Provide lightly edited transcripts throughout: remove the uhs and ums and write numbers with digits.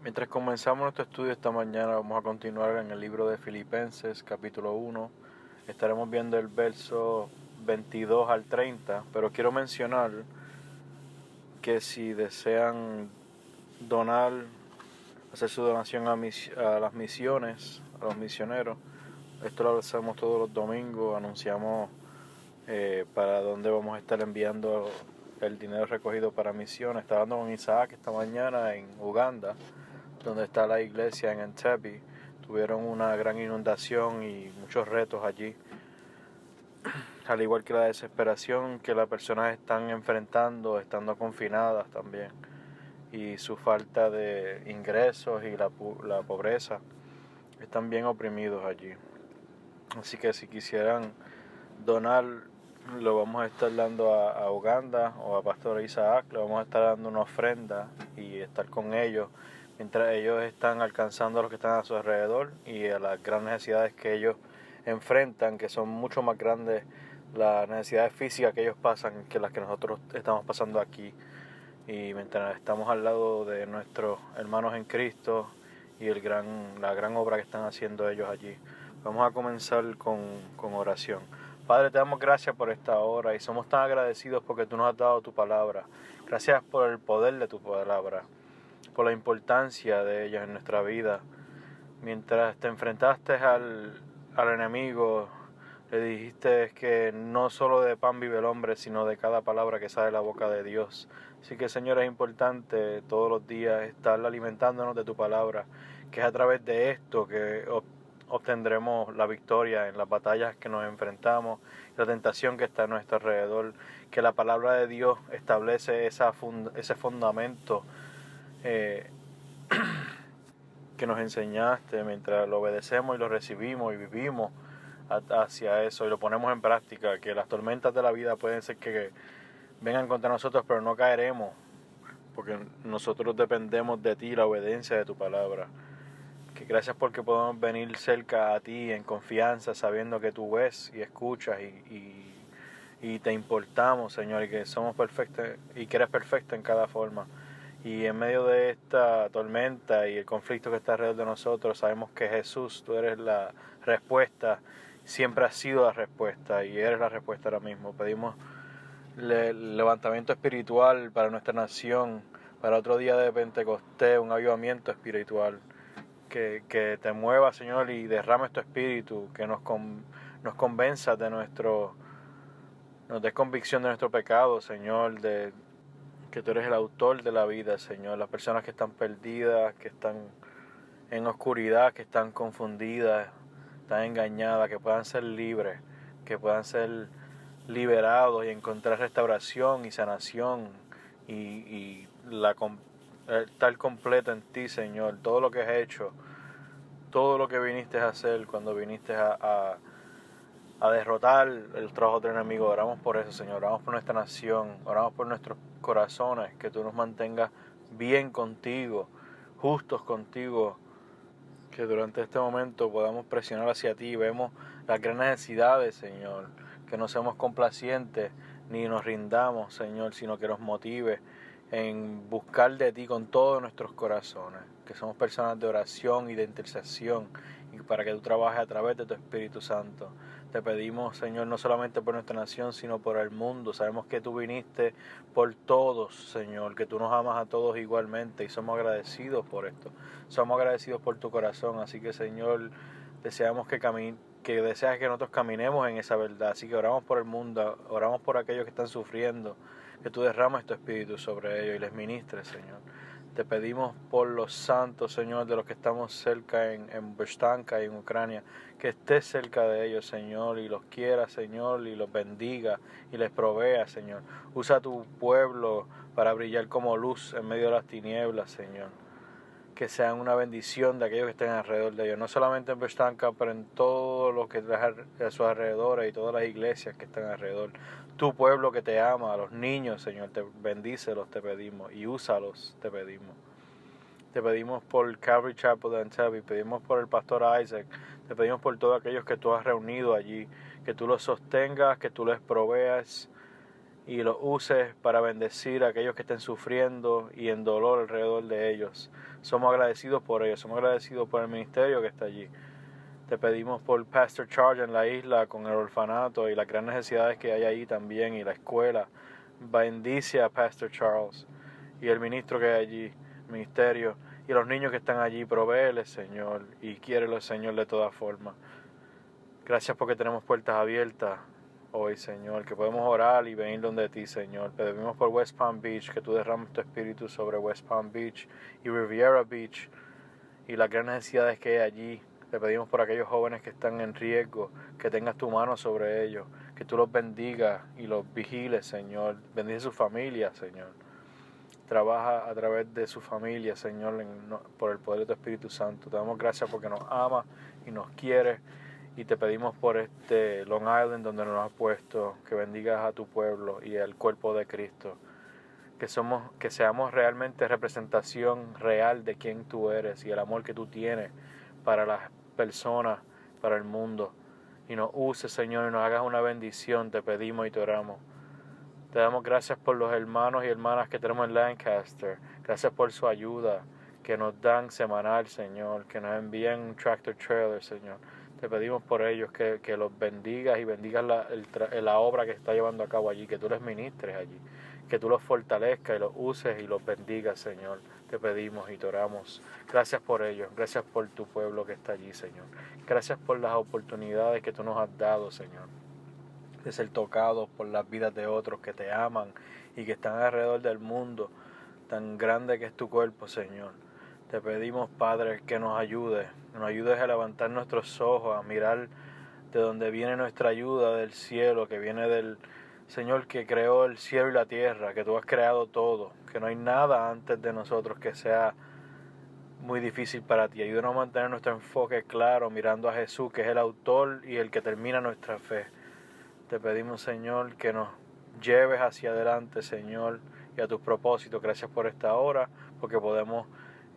Mientras comenzamos nuestro estudio esta mañana, vamos a continuar en el libro de Filipenses, capítulo 1. Estaremos viendo el verso 22 al 30, pero quiero mencionar que si desean donar, hacer su donación a las misiones, a los misioneros, esto lo hacemos todos los domingos, anunciamos para dónde vamos a estar enviando el dinero recogido para misiones. Estaba hablando con Isaac esta mañana en Uganda, donde está la iglesia en Entebbe. Tuvieron una gran inundación y muchos retos allí, al igual que la desesperación que las personas están enfrentando, estando confinadas también, y su falta de ingresos y la pobreza. Están bien oprimidos allí. Así que si quisieran donar, lo vamos a estar dando a Uganda o a Pastor Isaac, le vamos a estar dando una ofrenda y estar con ellos mientras ellos están alcanzando a los que están a su alrededor y a las grandes necesidades que ellos enfrentan, que son mucho más grandes las necesidades físicas que ellos pasan que las que nosotros estamos pasando aquí. Y mientras estamos al lado de nuestros hermanos en Cristo y la gran obra que están haciendo ellos allí. Vamos a comenzar con oración. Padre, te damos gracias por esta hora y somos tan agradecidos porque tú nos has dado tu palabra. Gracias por el poder de tu palabra, por la importancia de ella en nuestra vida. Mientras te enfrentaste al enemigo, le dijiste que no solo de pan vive el hombre, sino de cada palabra que sale de la boca de Dios. Así que, Señor, es importante todos los días estar alimentándonos de tu palabra, que es a través de esto que obtendremos la victoria en las batallas que nos enfrentamos, la tentación que está a nuestro alrededor, que la palabra de Dios establece ese fundamento que nos enseñaste mientras lo obedecemos y lo recibimos y vivimos hacia eso y lo ponemos en práctica, que las tormentas de la vida pueden ser que vengan contra nosotros, pero no caeremos, porque nosotros dependemos de ti, la obediencia de tu palabra. Que gracias porque podemos venir cerca a ti en confianza, sabiendo que tú ves y escuchas y te importamos, Señor, y que somos perfectos y que eres perfecto en cada forma. Y en medio de esta tormenta y el conflicto que está alrededor de nosotros, sabemos que Jesús, tú eres la respuesta, siempre has sido la respuesta y eres la respuesta ahora mismo. Pedimos levantamiento espiritual para nuestra nación, para otro día de Pentecostés, un avivamiento espiritual. Que te mueva, Señor, y derrame tu espíritu, que nos convenza nos des convicción de nuestro pecado, Señor, de que tú eres el autor de la vida, Señor. Las personas que están perdidas, que están en oscuridad, que están confundidas, están engañadas, que puedan ser libres, que puedan ser liberados y encontrar restauración y sanación y estar completo en ti, Señor. Todo lo que has hecho, todo lo que viniste a hacer cuando viniste a derrotar el trabajo del enemigo. Oramos por eso, Señor. Oramos por nuestra nación. Oramos por nuestros corazones. Que tú nos mantengas bien contigo, justos contigo. Que durante este momento podamos presionar hacia ti. Vemos las grandes necesidades, Señor. Que no seamos complacientes ni nos rindamos, Señor, sino que nos motive en buscar de ti con todos nuestros corazones. Que somos personas de oración y de intercesión. Y para que tú trabajes a través de tu Espíritu Santo. Te pedimos, Señor, no solamente por nuestra nación, sino por el mundo. Sabemos que tú viniste por todos, Señor, que tú nos amas a todos igualmente y somos agradecidos por esto. Somos agradecidos por tu corazón, así que, Señor, deseamos que deseas que nosotros caminemos en esa verdad. Así que oramos por el mundo, oramos por aquellos que están sufriendo, que tú derrames tu espíritu sobre ellos y les ministres, Señor. Te pedimos por los santos, Señor, de los que estamos cerca en Berstanka y en Ucrania, que estés cerca de ellos, Señor, y los quiera, Señor, y los bendiga y les provea, Señor. Usa tu pueblo para brillar como luz en medio de las tinieblas, Señor. Que sean una bendición de aquellos que estén alrededor de ellos, no solamente en Berstanka, pero en todo lo que es a sus alrededores y todas las iglesias que están alrededor. Tu pueblo que te ama, a los niños, Señor, te bendícelos, te pedimos, y úsalos, te pedimos. Te pedimos por Calvary Chapel de Entebbe, pedimos por el pastor Isaac, te pedimos por todos aquellos que tú has reunido allí, que tú los sostengas, que tú les proveas y los uses para bendecir a aquellos que estén sufriendo y en dolor alrededor de ellos. Somos agradecidos por ellos, somos agradecidos por el ministerio que está allí. Te pedimos por Pastor Charles en la isla con el orfanato y las grandes necesidades que hay ahí también y la escuela. Bendice a Pastor Charles y el ministro que hay allí, ministerio, y los niños que están allí. Provéeles, Señor, y quiérelos, Señor, de todas formas. Gracias porque tenemos puertas abiertas hoy, Señor, que podemos orar y venir donde ti, Señor. Te pedimos por West Palm Beach, que tú derrames tu espíritu sobre West Palm Beach y Riviera Beach y las grandes necesidades que hay allí. Te pedimos por aquellos jóvenes que están en riesgo, que tengas tu mano sobre ellos, que tú los bendigas y los vigiles, Señor. Bendice su familia, Señor. Trabaja a través de su familia, Señor, por el poder de tu Espíritu Santo. Te damos gracias porque nos ama y nos quiere. Y te pedimos por este Long Island donde nos has puesto, que bendigas a tu pueblo y al cuerpo de Cristo. Que seamos realmente representación real de quién tú eres y el amor que tú tienes para las personas, para el mundo. Y nos uses, Señor, y nos hagas una bendición, te pedimos y te oramos. Te damos gracias por los hermanos y hermanas que tenemos en Lancaster. Gracias por su ayuda que nos dan semanal, Señor, que nos envían un tractor trailer, Señor. Te pedimos por ellos que los bendigas y bendigas la obra que está llevando a cabo allí, que tú les ministres allí, que tú los fortalezcas y los uses y los bendigas, Señor. Te pedimos y te oramos. Gracias por ellos, gracias por tu pueblo que está allí, Señor. Gracias por las oportunidades que tú nos has dado, Señor, de ser tocados por las vidas de otros que te aman y que están alrededor del mundo, tan grande que es tu cuerpo, Señor. Te pedimos, Padre, que nos ayudes a levantar nuestros ojos, a mirar de donde viene nuestra ayuda, del cielo, que viene del Señor que creó el cielo y la tierra, que tú has creado todo, que no hay nada antes de nosotros que sea muy difícil para ti. Ayúdanos a mantener nuestro enfoque claro, mirando a Jesús, que es el autor y el que termina nuestra fe. Te pedimos, Señor, que nos lleves hacia adelante, Señor, y a tus propósitos. Gracias por esta hora, porque podemos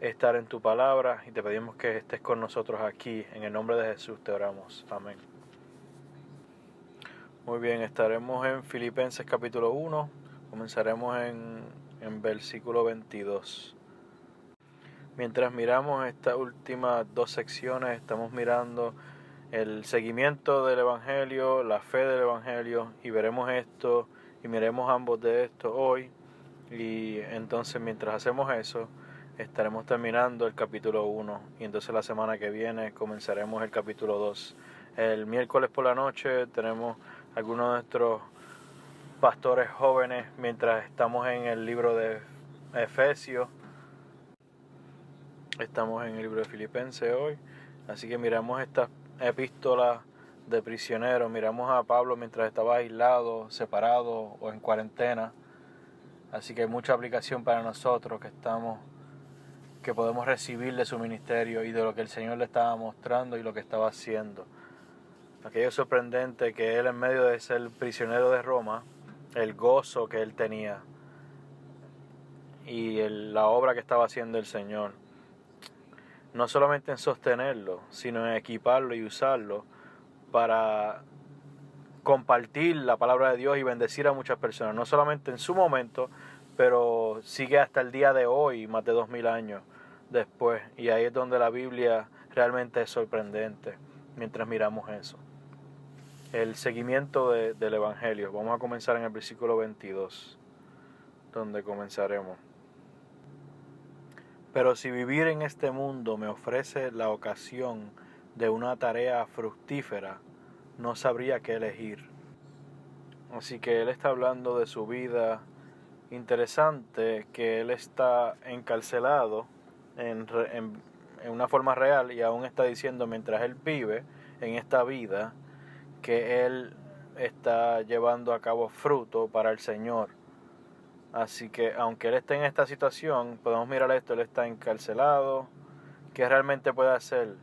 estar en tu palabra, y te pedimos que estés con nosotros aquí. En el nombre de Jesús te oramos. Amén. Muy bien, estaremos en Filipenses capítulo 1. Comenzaremos en versículo 22. Mientras miramos estas últimas dos secciones, estamos mirando el seguimiento del Evangelio, la fe del Evangelio, y veremos esto y miremos ambos de estos hoy. Y entonces mientras hacemos eso, estaremos terminando el capítulo 1 y entonces la semana que viene comenzaremos el capítulo 2. El miércoles por la noche tenemos algunos de nuestros pastores jóvenes mientras estamos en el libro de Efesios. Estamos en el libro de Filipenses hoy, así que miramos estas epístolas de prisioneros, miramos a Pablo mientras estaba aislado, separado o en cuarentena, así que hay mucha aplicación para nosotros que podemos recibir de su ministerio y de lo que el Señor le estaba mostrando y lo que estaba haciendo. Aquello sorprendente que él, en medio de ser prisionero de Roma, el gozo que él tenía y la obra que estaba haciendo el Señor, no solamente en sostenerlo, sino en equiparlo y usarlo para compartir la palabra de Dios y bendecir a muchas personas, no solamente en su momento, pero sigue hasta el día de hoy, más de 2000 años después, y ahí es donde la Biblia realmente es sorprendente, mientras miramos eso. El seguimiento del Evangelio, vamos a comenzar en el versículo 22, donde comenzaremos. Pero si vivir en este mundo me ofrece la ocasión de una tarea fructífera, no sabría qué elegir. Así que él está hablando de su vida. Interesante que él está encarcelado en una forma real y aún está diciendo mientras él vive en esta vida que él está llevando a cabo fruto para el Señor. Así que aunque él esté en esta situación, podemos mirar esto, él está encarcelado, ¿qué realmente puede hacer?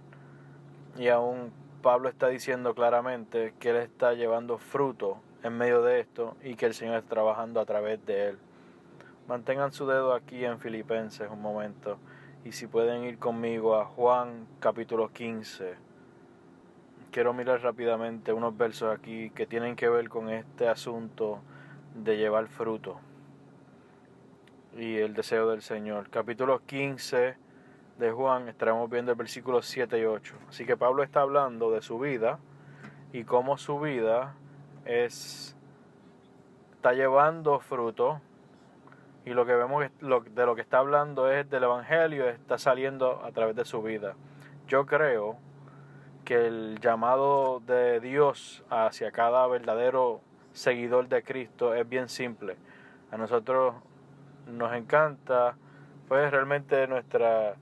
Y aún Pablo está diciendo claramente que él está llevando fruto en medio de esto y que el Señor está trabajando a través de él. Mantengan su dedo aquí en Filipenses un momento y si pueden ir conmigo a Juan capítulo 15. Quiero mirar rápidamente unos versos aquí que tienen que ver con este asunto de llevar fruto y el deseo del Señor. Capítulo 15 de Juan, estaremos viendo el versículo 7 y 8. Así que Pablo está hablando de su vida y cómo su vida está llevando fruto, y lo que vemos de lo que está hablando es del Evangelio, está saliendo a través de su vida. Yo creo que el llamado de Dios hacia cada verdadero seguidor de Cristo es bien simple. A nosotros nos encanta, pues, realmente nuestra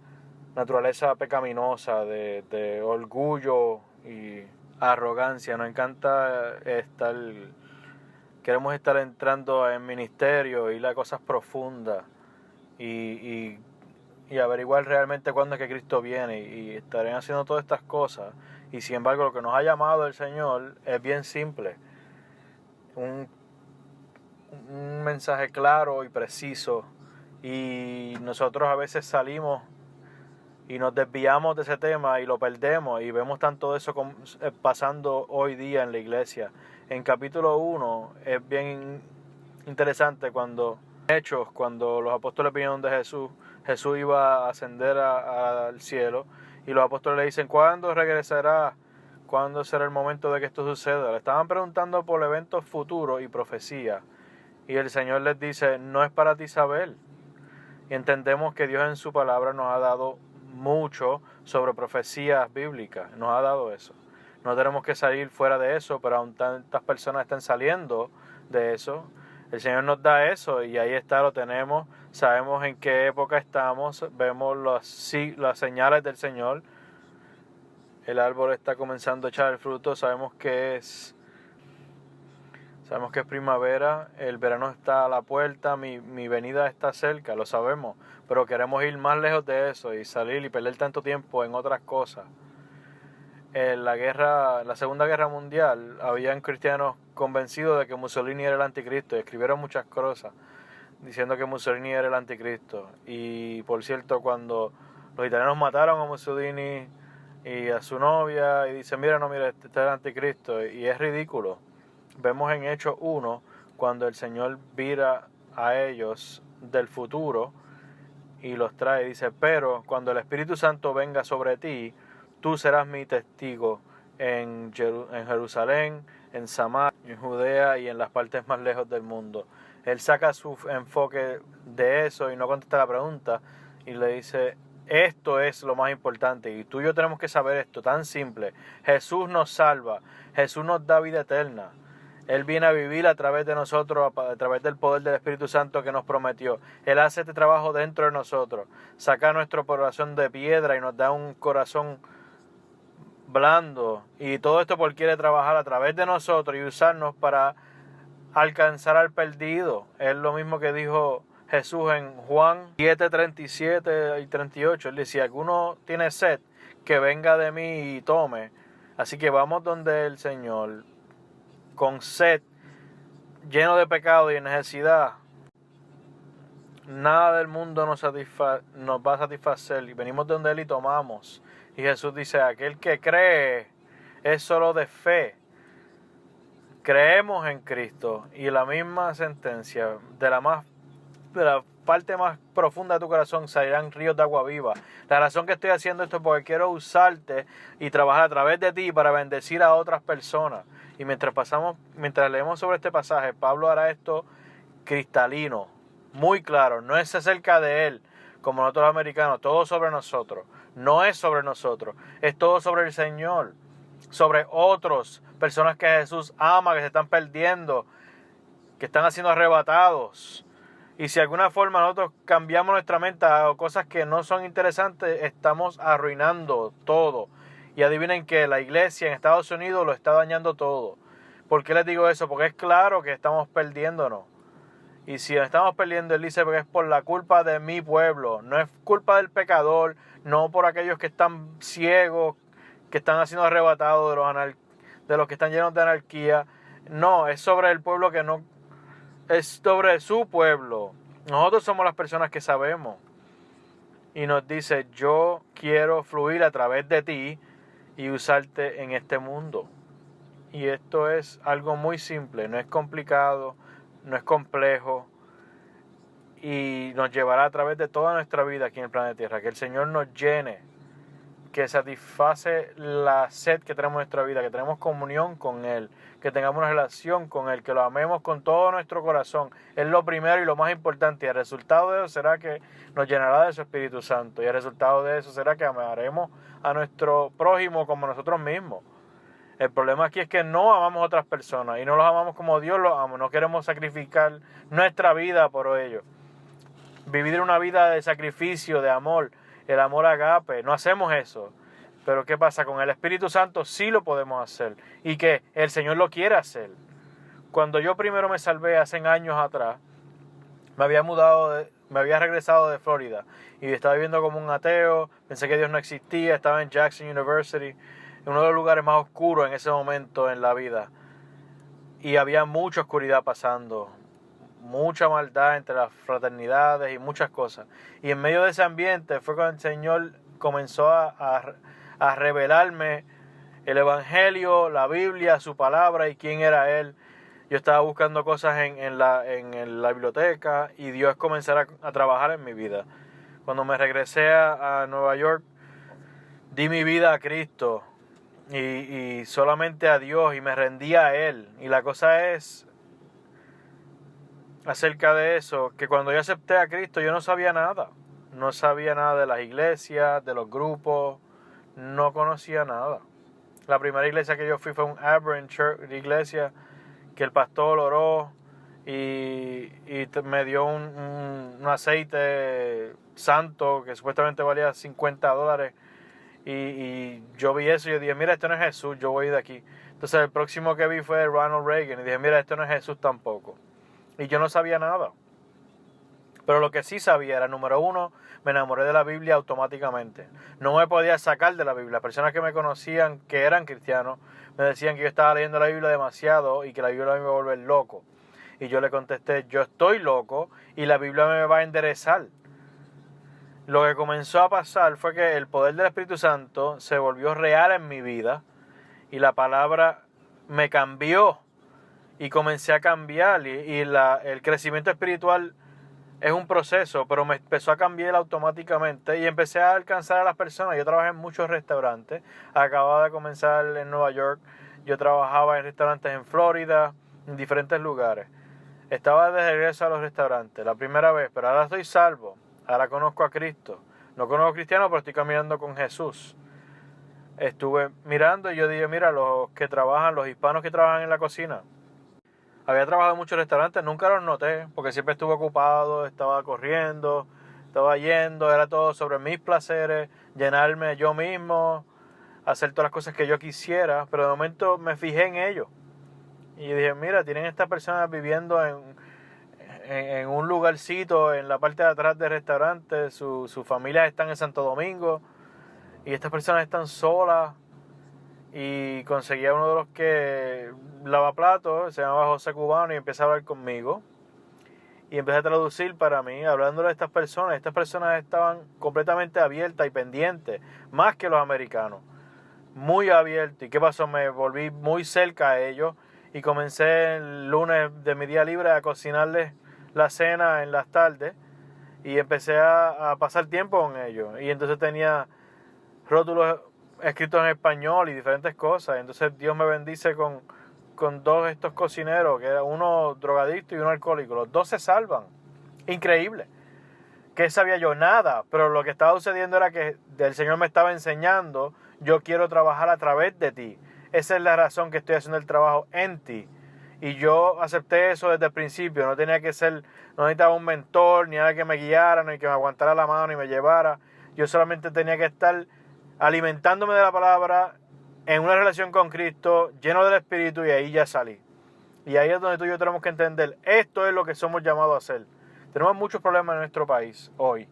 naturaleza pecaminosa de orgullo y arrogancia. Nos encanta queremos estar entrando en ministerio, ir a cosas profundas y averiguar realmente cuándo es que Cristo viene, y estarán haciendo todas estas cosas. Y sin embargo, lo que nos ha llamado el Señor es bien simple. Un mensaje claro y preciso. Y nosotros a veces salimos y nos desviamos de ese tema y lo perdemos, y vemos tanto eso pasando hoy día en la iglesia. En capítulo 1 es bien interesante cuando los apóstoles vinieron de Jesús iba a ascender al cielo, y los apóstoles le dicen: ¿cuándo regresará? ¿Cuándo será el momento de que esto suceda? Le estaban preguntando por eventos futuros y profecía, y el Señor les dice: no es para ti saber. Y entendemos que Dios en su palabra nos ha dado mucho sobre profecías bíblicas, nos ha dado eso. No tenemos que salir fuera de eso, pero aún tantas personas están saliendo de eso. El Señor nos da eso y ahí está, lo tenemos. Sabemos en qué época estamos, vemos las señales del Señor. El árbol está comenzando a echar el fruto, sabemos que es primavera, el verano está a la puerta, mi venida está cerca, lo sabemos, pero queremos ir más lejos de eso y salir y perder tanto tiempo en otras cosas. En la Segunda Guerra Mundial, habían cristianos convencidos de que Mussolini era el anticristo, y escribieron muchas cosas diciendo que Mussolini era el anticristo. Y por cierto, cuando los italianos mataron a Mussolini y a su novia, y dicen: mira, este es el anticristo, y es ridículo. Vemos en Hechos 1, cuando el Señor vira a ellos del futuro y los trae, dice: pero cuando el Espíritu Santo venga sobre ti, tú serás mi testigo en Jerusalén, en Samaria, en Judea y en las partes más lejos del mundo. Él saca su enfoque de eso y no contesta la pregunta, y le dice: esto es lo más importante, y tú y yo tenemos que saber esto, tan simple. Jesús nos salva, Jesús nos da vida eterna. Él viene a vivir a través de nosotros, a través del poder del Espíritu Santo que nos prometió. Él hace este trabajo dentro de nosotros. Saca nuestro corazón de piedra y nos da un corazón blando. Y todo esto porque quiere trabajar a través de nosotros y usarnos para alcanzar al perdido. Es lo mismo que dijo Jesús en Juan 7, 37 y 38. Él decía: alguno tiene sed, que venga de mí y tome. Así que vamos donde el Señor, con sed, lleno de pecado y de necesidad. Nada del mundo nos va a satisfacer, y venimos donde Él y tomamos. Y Jesús dice: aquel que cree es solo de fe. Creemos en Cristo, y la misma sentencia, de la parte más profunda de tu corazón salirán ríos de agua viva. La razón que estoy haciendo esto es porque quiero usarte y trabajar a través de ti para bendecir a otras personas. Y mientras leemos sobre este pasaje, Pablo hará esto cristalino, muy claro. No es acerca de él, como nosotros los americanos, todo sobre nosotros. No es sobre nosotros, es todo sobre el Señor, sobre otros, personas que Jesús ama, que se están perdiendo, que están siendo arrebatados. Y si de alguna forma nosotros cambiamos nuestra mente a cosas que no son interesantes, estamos arruinando todo. Y adivinen que la iglesia en Estados Unidos lo está dañando todo. ¿Por qué les digo eso? Porque es claro que estamos perdiéndonos. Y si nos estamos perdiendo, Él dice que es por la culpa de mi pueblo. No es culpa del pecador, no por aquellos que están ciegos, que están siendo arrebatados, de los que están llenos de anarquía. No, es sobre el pueblo que no... Es sobre su pueblo. Nosotros somos las personas que sabemos. Y nos dice: yo quiero fluir a través de ti y usarte en este mundo. Y esto es algo muy simple, no es complicado, no es complejo y nos llevará a través de toda nuestra vida aquí en el planeta Tierra. Que el Señor nos llene, que satisface la sed que tenemos en nuestra vida, que tenemos comunión con Él, que tengamos una relación con Él, que lo amemos con todo nuestro corazón. Es lo primero y lo más importante. Y el resultado de eso será que nos llenará de su Espíritu Santo. Y el resultado de eso será que amaremos a nuestro prójimo como nosotros mismos. El problema aquí es que no amamos a otras personas y no los amamos como Dios los ama. No queremos sacrificar nuestra vida por ellos. Vivir una vida de sacrificio, de amor, el amor agape. No hacemos eso. Pero ¿qué pasa? Con el Espíritu Santo sí lo podemos hacer. Y que el Señor lo quiere hacer. Cuando yo primero me salvé hace años atrás, me había regresado de Florida. Y estaba viviendo como un ateo. Pensé que Dios no existía. Estaba en Jackson University, en uno de los lugares más oscuros en ese momento en la vida. Y había mucha oscuridad pasando. Mucha maldad entre las fraternidades y muchas cosas. Y en medio de ese ambiente fue cuando el Señor comenzó a revelarme el Evangelio, la Biblia, su palabra y quién era Él. Yo estaba buscando cosas en la biblioteca y Dios comenzó a trabajar en mi vida. Cuando me regresé a Nueva York, di mi vida a Cristo y solamente a Dios y me rendí a Él. Y la cosa es acerca de eso, que cuando yo acepté a Cristo yo no sabía nada. No sabía nada de las iglesias, de los grupos, no conocía nada. La primera iglesia que yo fui fue un Aberrant Church, iglesia que el pastor oró y me dio un aceite santo que supuestamente valía $50. Y yo vi eso y yo dije, mira, esto no es Jesús, yo voy de aquí. Entonces el próximo que vi fue Ronald Reagan y dije, mira, esto no es Jesús tampoco. Y yo no sabía nada. Pero lo que sí sabía era, número uno, me enamoré de la Biblia automáticamente. No me podía sacar de la Biblia. Las personas que me conocían, que eran cristianos, me decían que yo estaba leyendo la Biblia demasiado y que la Biblia me iba a volver loco. Y yo le contesté, yo estoy loco y la Biblia me va a enderezar. Lo que comenzó a pasar fue que el poder del Espíritu Santo se volvió real en mi vida y la palabra me cambió y comencé a cambiar y el crecimiento espiritual es un proceso, pero me empezó a cambiar automáticamente y empecé a alcanzar a las personas. Yo trabajé en muchos restaurantes, acababa de comenzar en Nueva York, yo trabajaba en restaurantes en Florida, en diferentes lugares. Estaba de regreso a los restaurantes, la primera vez, pero ahora estoy salvo, ahora conozco a Cristo. No conozco cristianos, pero estoy caminando con Jesús. Estuve mirando y yo dije, mira, los hispanos que trabajan en la cocina. Había trabajado en muchos restaurantes, nunca los noté, porque siempre estuve ocupado, estaba corriendo, estaba yendo, era todo sobre mis placeres, llenarme yo mismo, hacer todas las cosas que yo quisiera, pero de momento me fijé en ellos. Y dije, mira, tienen estas personas viviendo en un lugarcito en la parte de atrás del restaurante, sus familias están en Santo Domingo, y estas personas están solas. Y conseguí a uno de los que lava platos, se llamaba José Cubano, y empezó a hablar conmigo. Y empecé a traducir para mí, hablándole a estas personas. Estas personas estaban completamente abiertas y pendientes, más que los americanos. Muy abiertos. ¿Y qué pasó? Me volví muy cerca a ellos y comencé el lunes de mi día libre a cocinarles la cena en las tardes. Y empecé a pasar tiempo con ellos. Y entonces tenía rótulos escritos en español y diferentes cosas. Entonces Dios me bendice con dos de estos cocineros, que era uno drogadicto y uno alcohólico. Los dos se salvan. Increíble. ¿Qué sabía yo? Nada. Pero lo que estaba sucediendo era que el Señor me estaba enseñando, yo quiero trabajar a través de ti. Esa es la razón que estoy haciendo el trabajo en ti. Y yo acepté eso desde el principio. No necesitaba un mentor, ni nada que me guiara, ni que me aguantara la mano y me llevara. Yo solamente tenía que estar alimentándome de la palabra, en una relación con Cristo, lleno del Espíritu, y ahí ya salí. Y ahí es donde tú y yo tenemos que entender, esto es lo que somos llamados a hacer. Tenemos muchos problemas en nuestro país hoy.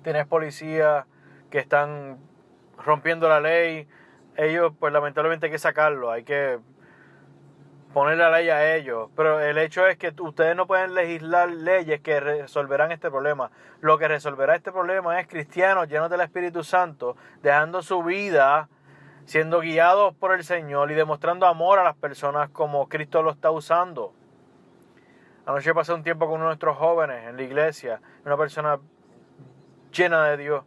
Tienes policías que están rompiendo la ley, ellos pues lamentablemente hay que sacarlo, hay que poner la ley a ellos, pero el hecho es que ustedes no pueden legislar leyes que resolverán este problema. Lo que resolverá este problema es cristianos llenos del Espíritu Santo, dejando su vida, siendo guiados por el Señor y demostrando amor a las personas como Cristo lo está usando. Anoche pasé un tiempo con uno de nuestros jóvenes en la iglesia, una persona llena de Dios.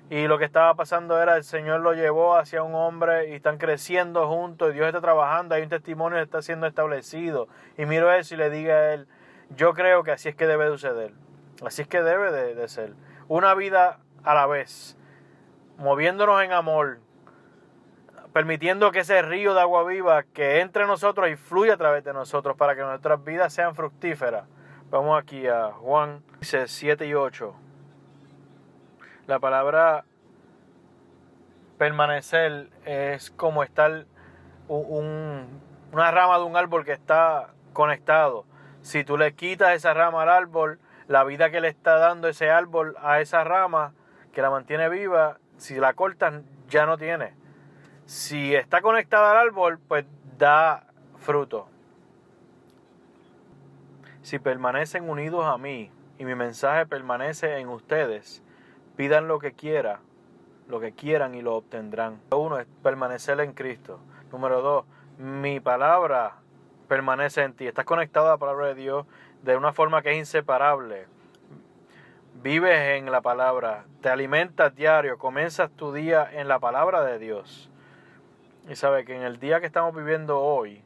Y lo que estaba pasando era el Señor lo llevó hacia un hombre y están creciendo juntos y Dios está trabajando, hay un testimonio que está siendo establecido. Y miro eso y le digo a él, yo creo que así es que debe suceder, así es que debe de ser. Una vida a la vez, moviéndonos en amor, permitiendo que ese río de agua viva que entre nosotros y fluya a través de nosotros para que nuestras vidas sean fructíferas. Vamos aquí a Juan 7 y 8. La palabra permanecer es como estar una rama de un árbol que está conectado. Si tú le quitas esa rama al árbol, la vida que le está dando ese árbol a esa rama que la mantiene viva, si la cortas ya no tiene. Si está conectada al árbol, pues da fruto. Si permanecen unidos a mí y mi mensaje permanece en ustedes, pidan lo que quieran y lo obtendrán. Uno es permanecer en Cristo. Número 2, mi palabra permanece en ti. Estás conectado a la palabra de Dios de una forma que es inseparable. Vives en la palabra, te alimentas diario, comienzas tu día en la palabra de Dios. Y sabe que en el día que estamos viviendo hoy,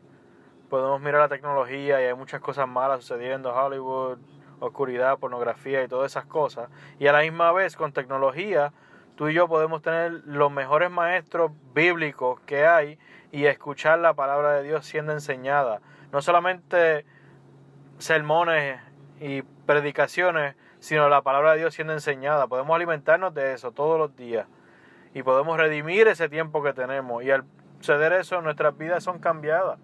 podemos mirar la tecnología y hay muchas cosas malas sucediendo, Hollywood, oscuridad, pornografía y todas esas cosas. Y a la misma vez, con tecnología, tú y yo podemos tener los mejores maestros bíblicos que hay y escuchar la palabra de Dios siendo enseñada. No solamente sermones y predicaciones, sino la palabra de Dios siendo enseñada. Podemos alimentarnos de eso todos los días y podemos redimir ese tiempo que tenemos. Y al suceder eso, nuestras vidas son cambiadas.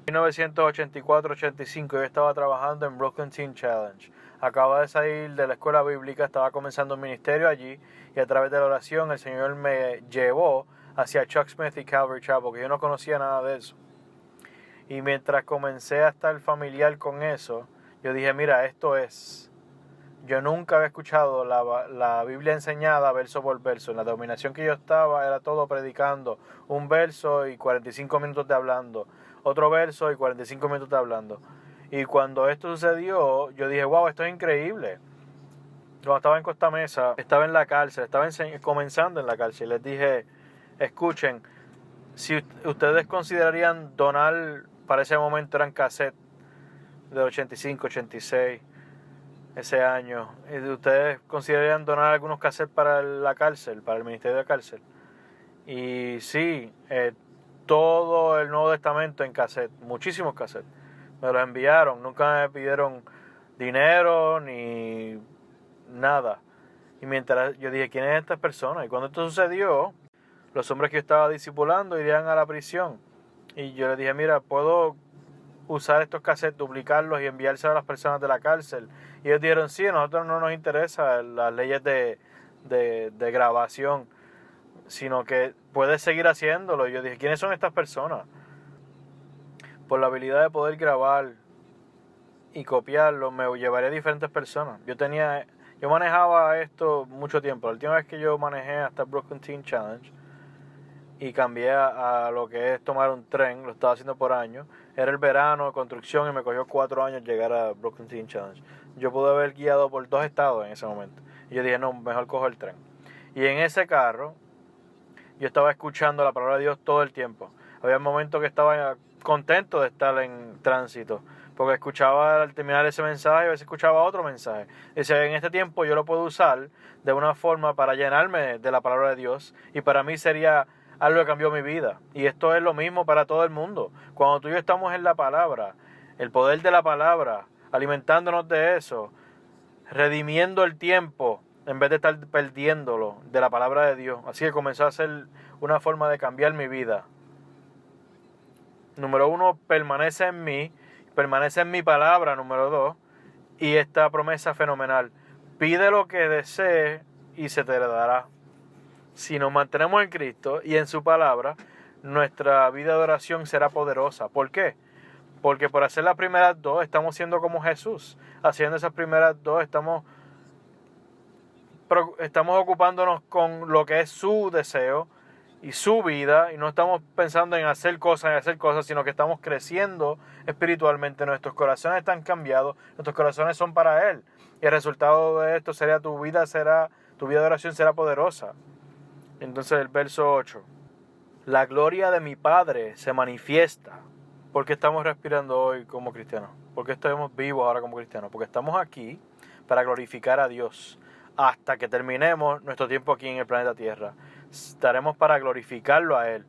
En 1984-85 yo estaba trabajando en Brooklyn Teen Challenge. Acababa de salir de la escuela bíblica, estaba comenzando un ministerio allí y a través de la oración el Señor me llevó hacia Chuck Smith y Calvary Chapel, porque yo no conocía nada de eso. Y mientras comencé a estar familiar con eso, yo dije, mira, esto es... Yo nunca había escuchado la Biblia enseñada verso por verso. En la denominación que yo estaba era todo predicando. Un verso y 45 minutos de hablando. Otro verso y 45 minutos de hablando. Y cuando esto sucedió, yo dije, wow, esto es increíble. Cuando estaba en Costa Mesa, estaba en la cárcel, estaba comenzando en la cárcel. Les dije, escuchen, si ustedes considerarían donar, para ese momento eran cassettes de 85, 86... ese año, ustedes considerarían donar algunos cassettes para la cárcel, para el Ministerio de Cárcel. Y sí, todo el Nuevo Testamento en cassette, muchísimos cassettes. Me los enviaron, nunca me pidieron dinero ni nada. Y mientras yo dije, ¿quién es esta persona? Y cuando esto sucedió, los hombres que yo estaba discipulando irían a la prisión. Y yo les dije, mira, puedo usar estos cassettes, duplicarlos y enviárselos a las personas de la cárcel. Y ellos dijeron, sí, a nosotros no nos interesan las leyes de grabación, sino que puedes seguir haciéndolo. Y yo dije, ¿quiénes son estas personas? Por la habilidad de poder grabar y copiarlo, me llevaría a diferentes personas. Yo manejaba esto mucho tiempo. La última vez que yo manejé hasta Brooklyn Teen Challenge y cambié a lo que es tomar un tren, lo estaba haciendo por años. Era el verano de construcción y me cogió 4 años llegar a Brooklyn Teen Challenge. Yo pude haber guiado por 2 estados en ese momento. Y yo dije, no, mejor cojo el tren. Y en ese carro, yo estaba escuchando la palabra de Dios todo el tiempo. Había momentos que estaba contento de estar en tránsito, porque escuchaba al terminar ese mensaje, a veces escuchaba otro mensaje. Dice, en este tiempo yo lo puedo usar de una forma para llenarme de la palabra de Dios. Y para mí sería algo que cambió mi vida. Y esto es lo mismo para todo el mundo. Cuando tú y yo estamos en la palabra, el poder de la palabra, alimentándonos de eso, redimiendo el tiempo, en vez de estar perdiéndolo de la palabra de Dios. Así que comenzó a ser una forma de cambiar mi vida. Número 1, permanece en mí, permanece en mi palabra, número 2, y esta promesa fenomenal. Pide lo que desees y se te dará. Si nos mantenemos en Cristo y en su palabra, nuestra vida de oración será poderosa. ¿Por qué? Porque por hacer las primeras 2 estamos siendo como Jesús. Haciendo esas primeras 2 estamos ocupándonos con lo que es su deseo y su vida, y no estamos pensando en hacer cosas, sino que estamos creciendo espiritualmente. Nuestros corazones están cambiados, nuestros corazones son para Él. Y el resultado de esto sería tu vida de oración será poderosa. Entonces el verso 8. La gloria de mi Padre se manifiesta. ¿Por qué estamos respirando hoy como cristianos? ¿Por qué estamos vivos ahora como cristianos? Porque estamos aquí para glorificar a Dios hasta que terminemos nuestro tiempo aquí en el planeta Tierra. Estaremos para glorificarlo a Él.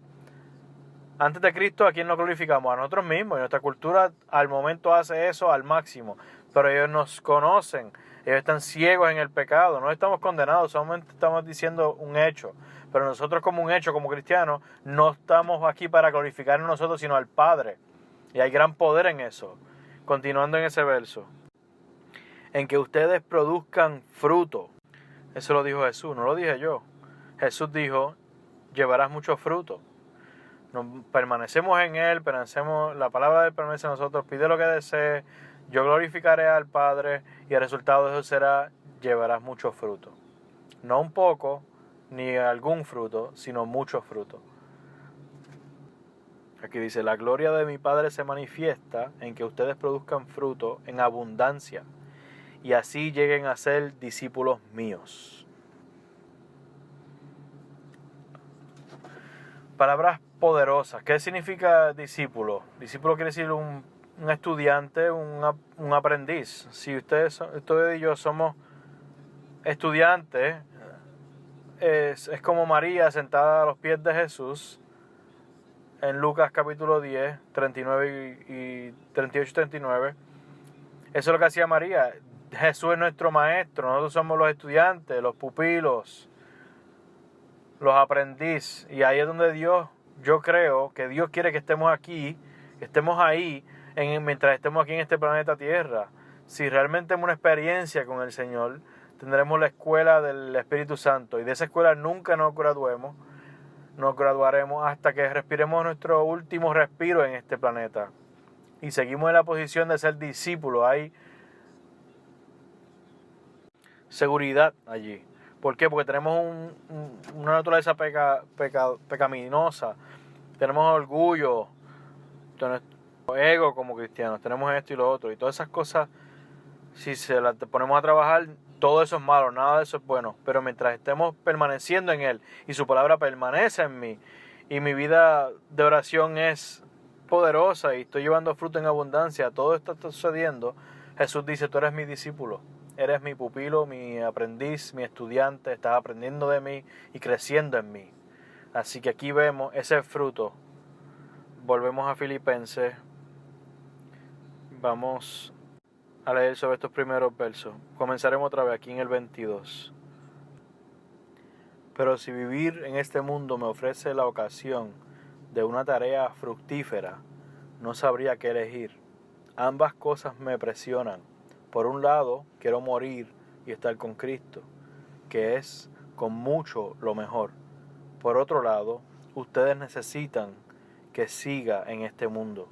Antes de Cristo, ¿a quién nos glorificamos? A nosotros mismos. Y nuestra cultura al momento hace eso al máximo. Pero ellos nos conocen. Ellos están ciegos en el pecado. No estamos condenados, solamente estamos diciendo un hecho. Pero nosotros como un hecho, como cristianos, no estamos aquí para glorificar a nosotros, sino al Padre. Y hay gran poder en eso. Continuando en ese verso. En que ustedes produzcan fruto. Eso lo dijo Jesús, no lo dije yo. Jesús dijo, llevarás mucho fruto. Nos permanecemos en Él, la palabra de Él permanece en nosotros, pide lo que desees, yo glorificaré al Padre y el resultado de eso será, llevarás mucho fruto. No un poco, ni algún fruto, sino mucho fruto. Aquí dice, la gloria de mi Padre se manifiesta en que ustedes produzcan fruto en abundancia y así lleguen a ser discípulos míos. Palabras poderosas. ¿Qué significa discípulo? Discípulo quiere decir un estudiante, un aprendiz. Si ustedes y yo somos estudiantes, es como María sentada a los pies de Jesús en Lucas capítulo 10, 39 y 38 y 39. Eso es lo que hacía María. Jesús es nuestro maestro, nosotros somos los estudiantes, los pupilos, los aprendices. Y ahí es donde yo creo que Dios quiere que estemos aquí, que estemos ahí, mientras estemos aquí en este planeta Tierra. Si realmente tenemos una experiencia con el Señor, tendremos la escuela del Espíritu Santo. Y de esa escuela nunca nos graduaremos hasta que respiremos nuestro último respiro en este planeta. Y seguimos en la posición de ser discípulos. Hay seguridad allí. ¿Por qué? Porque tenemos una naturaleza pecaminosa. Tenemos orgullo, tenemos ego como cristianos. Tenemos esto y lo otro. Y todas esas cosas, si se las ponemos a trabajar, todo eso es malo, nada de eso es bueno. Pero mientras estemos permaneciendo en Él y su palabra permanece en mí y mi vida de oración es poderosa y estoy llevando fruto en abundancia, todo esto está sucediendo, Jesús dice, tú eres mi discípulo, eres mi pupilo, mi aprendiz, mi estudiante, estás aprendiendo de mí y creciendo en mí. Así que aquí vemos ese fruto. Volvemos a Filipenses. Vamos a leer sobre estos primeros versos. Comenzaremos otra vez aquí en el 22. Pero si vivir en este mundo me ofrece la ocasión de una tarea fructífera, no sabría qué elegir. Ambas cosas me presionan. Por un lado, quiero morir y estar con Cristo, que es con mucho lo mejor. Por otro lado, ustedes necesitan que siga en este mundo.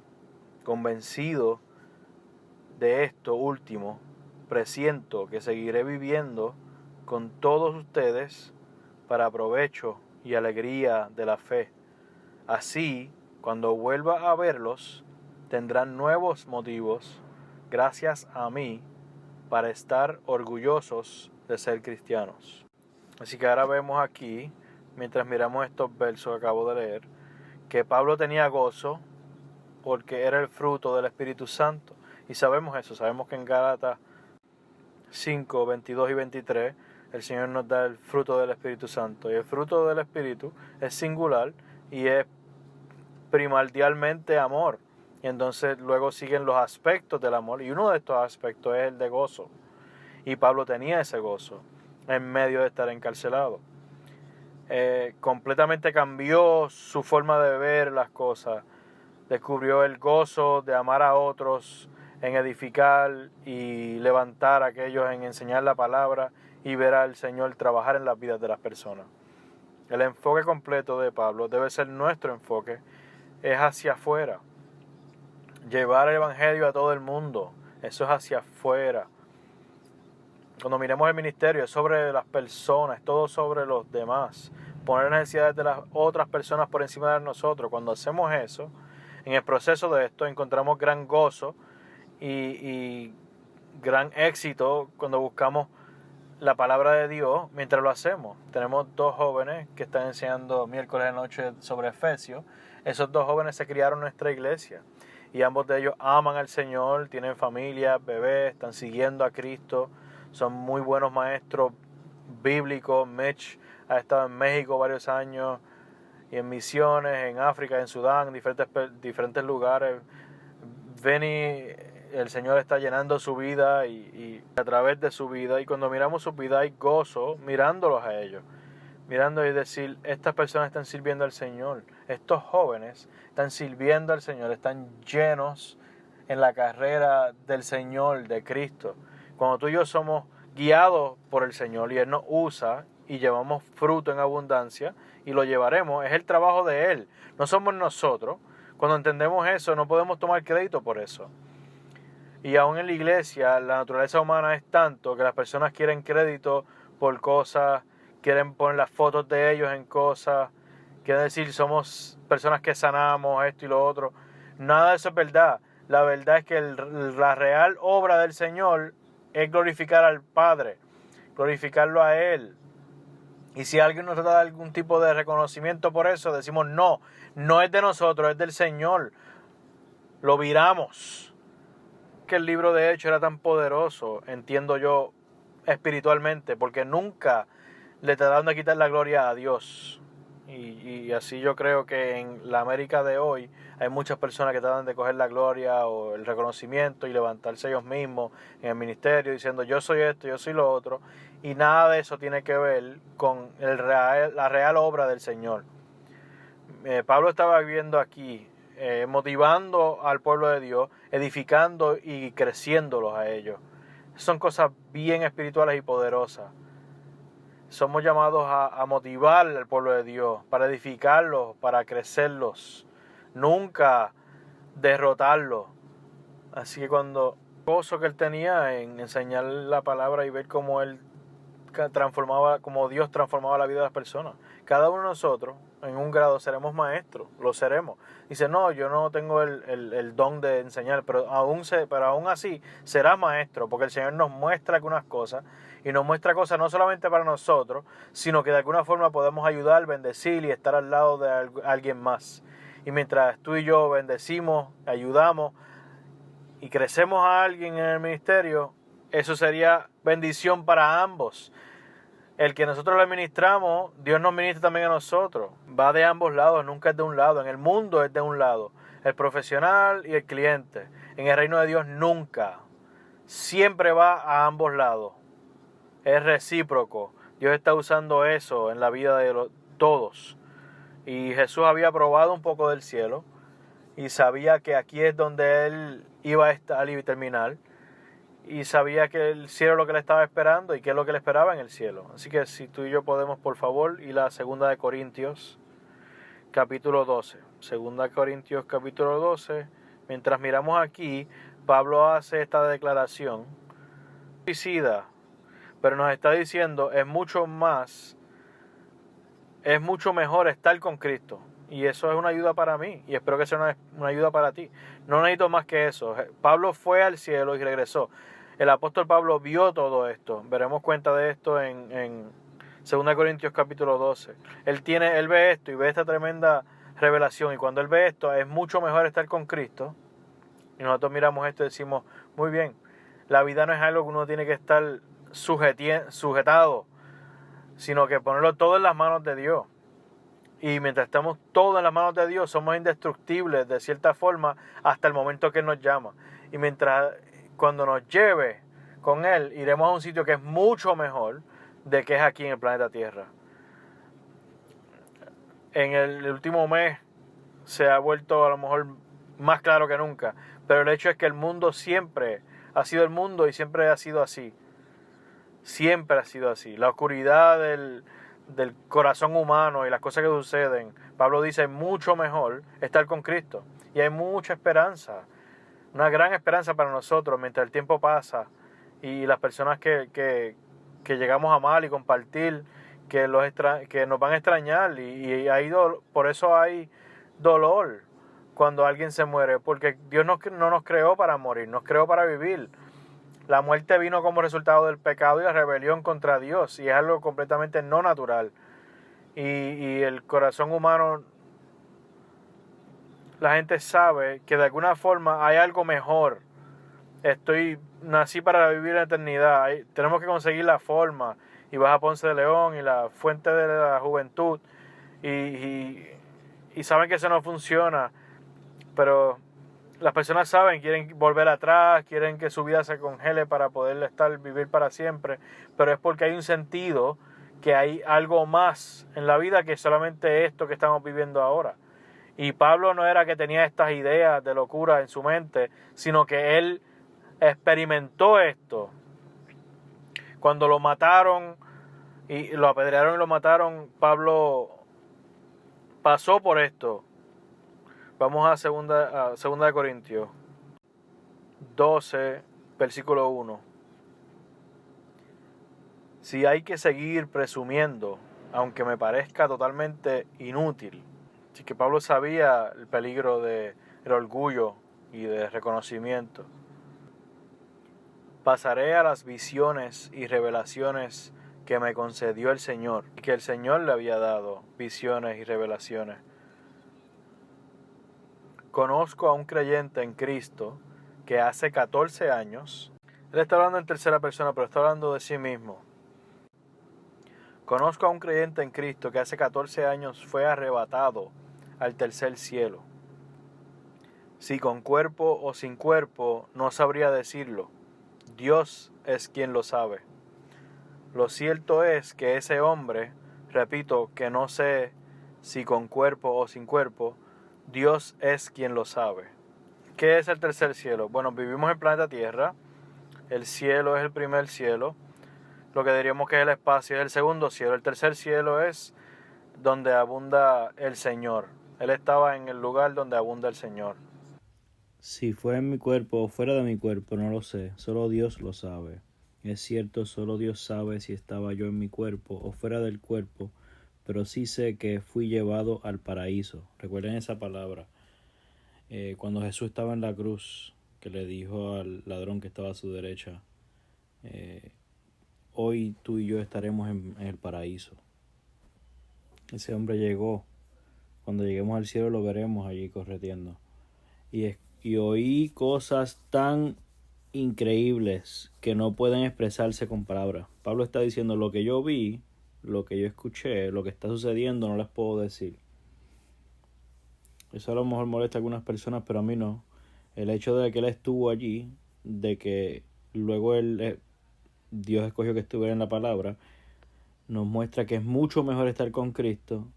Convencido de esto último, presiento que seguiré viviendo con todos ustedes para provecho y alegría de la fe. Así, cuando vuelva a verlos, tendrán nuevos motivos, gracias a mí, para estar orgullosos de ser cristianos. Así que ahora vemos aquí, mientras miramos estos versos que acabo de leer, que Pablo tenía gozo porque era el fruto del Espíritu Santo. Y sabemos eso, sabemos que en Gálatas 5, 22 y 23 el Señor nos da el fruto del Espíritu Santo. Y el fruto del Espíritu es singular y es primordialmente amor. Y entonces luego siguen los aspectos del amor. Y uno de estos aspectos es el de gozo. Y Pablo tenía ese gozo en medio de estar encarcelado. Completamente cambió su forma de ver las cosas. Descubrió el gozo de amar a otros, en edificar y levantar a aquellos, en enseñar la palabra y ver al Señor trabajar en las vidas de las personas. El enfoque completo de Pablo debe ser nuestro enfoque, es hacia afuera. Llevar el evangelio a todo el mundo, eso es hacia afuera. Cuando miremos el ministerio es sobre las personas, es todo sobre los demás. poner las necesidades de las otras personas por encima de nosotros. Cuando hacemos eso, en el proceso de esto encontramos gran gozo y gran éxito cuando buscamos la palabra de Dios mientras lo hacemos. Tenemos 2 jóvenes que están enseñando miércoles de noche sobre Efesios. Esos 2 jóvenes se criaron en nuestra iglesia y ambos de ellos aman al Señor, tienen familia, bebés, están siguiendo a Cristo, son muy buenos maestros bíblicos. Mitch ha estado en México varios años y en misiones, en África, en Sudán, en diferentes lugares. Benny, el Señor está llenando su vida y a través de su vida, y cuando miramos su vida hay gozo mirándolos a ellos, mirando y decir, estas personas están sirviendo al Señor, estos jóvenes están sirviendo al Señor, están llenos en la carrera del Señor, de Cristo. Cuando tú y yo somos guiados por el Señor y Él nos usa y llevamos fruto en abundancia y lo llevaremos, es el trabajo de Él, no somos nosotros. Cuando entendemos eso, no podemos tomar crédito por eso. Y aún en la iglesia, la naturaleza humana es tanto que las personas quieren crédito por cosas, quieren poner las fotos de ellos en cosas, quieren decir somos personas que sanamos esto y lo otro. Nada de eso es verdad. La verdad es que la real obra del Señor es glorificar al Padre, glorificarlo a Él. Y si alguien nos da algún tipo de reconocimiento por eso, decimos no, no es de nosotros, es del Señor. Lo viramos. Que el libro de Hechos era tan poderoso, entiendo yo, espiritualmente, porque nunca le trataron de quitar la gloria a Dios. Y así yo creo que en la América de hoy hay muchas personas que tratan de coger la gloria o el reconocimiento y levantarse ellos mismos en el ministerio diciendo yo soy esto, yo soy lo otro, y nada de eso tiene que ver con la real obra del Señor. Pablo estaba viviendo aquí, motivando al pueblo de Dios, edificando y creciéndolos a ellos. Son cosas bien espirituales y poderosas. Somos llamados a motivar al pueblo de Dios, para edificarlos, para crecerlos, nunca derrotarlos. Así que cuando el gozo que él tenía en enseñar la palabra y ver cómo él transformaba, como Dios transformaba la vida de las personas. Cada uno de nosotros, en un grado, seremos maestros, lo seremos. Dice, no, yo no tengo el don de enseñar, pero aún así serás maestro, porque el Señor nos muestra algunas cosas, y nos muestra cosas no solamente para nosotros, sino que de alguna forma podemos ayudar, bendecir y estar al lado de alguien más. Y mientras tú y yo bendecimos, ayudamos y crecemos a alguien en el ministerio, eso sería bendición para ambos. El que nosotros le administramos, Dios nos ministra también a nosotros. Va de ambos lados, nunca es de un lado. En el mundo es de un lado, el profesional y el cliente. En el reino de Dios nunca. Siempre va a ambos lados. Es recíproco. Dios está usando eso en la vida de todos. Y Jesús había probado un poco del cielo y sabía que aquí es donde Él iba a estar y terminar. Y sabía que el cielo es lo que le estaba esperando y qué es lo que le esperaba en el cielo. Así que si tú y yo podemos, por favor, ir a 2 de Corintios, capítulo 12. 2 de Corintios, capítulo 12. Mientras miramos aquí, Pablo hace esta declaración. Suicida, pero nos está diciendo, es mucho mejor estar con Cristo. Y eso es una ayuda para mí. Y espero que sea una ayuda para ti. No necesito más que eso. Pablo fue al cielo y regresó. El apóstol Pablo vio todo esto. Veremos cuenta de esto en 2 Corintios capítulo 12. Él ve esto y ve esta tremenda revelación. Y cuando él ve esto, es mucho mejor estar con Cristo. Y nosotros miramos esto y decimos, muy bien, la vida no es algo que uno tiene que estar sujetado, sino que ponerlo todo en las manos de Dios. Y mientras estamos todos en las manos de Dios, somos indestructibles de cierta forma hasta el momento que Él nos llama. Y cuando nos lleve con Él, iremos a un sitio que es mucho mejor de que es aquí en el planeta Tierra. En el último mes se ha vuelto a lo mejor más claro que nunca. Pero el hecho es que el mundo siempre ha sido el mundo y siempre ha sido así. Siempre ha sido así. La oscuridad del corazón humano y las cosas que suceden, Pablo dice, es mucho mejor estar con Cristo. Y hay mucha esperanza, una gran esperanza para nosotros mientras el tiempo pasa y las personas que llegamos a amar y compartir, que nos van a extrañar y por eso hay dolor cuando alguien se muere, porque Dios no nos creó para morir, nos creó para vivir. La muerte vino como resultado del pecado y la rebelión contra Dios, y es algo completamente no natural. Y el corazón humano, la gente sabe que de alguna forma hay algo mejor. Nací para vivir la eternidad. Tenemos que conseguir la forma. Y vas a Ponce de León y la fuente de la juventud. Y saben que eso no funciona. Pero las personas saben, quieren volver atrás, quieren que su vida se congele para poder vivir para siempre. Pero es porque hay un sentido, que hay algo más en la vida que solamente esto que estamos viviendo ahora. Y Pablo no era que tenía estas ideas de locura en su mente, sino que él experimentó esto. Cuando lo mataron y lo apedrearon y lo mataron, Pablo pasó por esto. Vamos a segunda de Corintios 12, versículo 1. Si hay que seguir presumiendo, aunque me parezca totalmente inútil. Así que Pablo sabía el peligro del orgullo y del reconocimiento. Pasaré a las visiones y revelaciones que me concedió el Señor, y que el Señor le había dado visiones y revelaciones. Conozco a un creyente en Cristo que hace 14 años, él está hablando en tercera persona, pero está hablando de sí mismo. Conozco a un creyente en Cristo que hace 14 años fue arrebatado al tercer cielo. Si con cuerpo o sin cuerpo, no sabría decirlo. Dios es quien lo sabe. Lo cierto es que ese hombre, repito, que no sé si con cuerpo o sin cuerpo, Dios es quien lo sabe. ¿Qué es el tercer cielo? Bueno, vivimos en el planeta Tierra. El cielo es el primer cielo. Lo que diríamos que es el espacio es el segundo cielo. El tercer cielo es donde abunda el Señor. Él estaba en el lugar donde abunda el Señor. Si fue en mi cuerpo o fuera de mi cuerpo, no lo sé, solo Dios lo sabe. Es cierto, solo Dios sabe si estaba yo en mi cuerpo o fuera del cuerpo, pero sí sé que fui llevado al paraíso. Recuerden esa palabra. Cuando Jesús estaba en la cruz, que le dijo al ladrón que estaba a su derecha, hoy tú y yo estaremos en el paraíso. Ese hombre llegó. Cuando lleguemos al cielo lo veremos allí correteando. Y oí cosas tan increíbles que no pueden expresarse con palabras. Pablo está diciendo: lo que yo vi, lo que yo escuché, lo que está sucediendo, no les puedo decir. Eso a lo mejor molesta a algunas personas, pero a mí no. El hecho de que él estuvo allí, de que luego Dios escogió que estuviera en la palabra, nos muestra que es mucho mejor estar con Cristo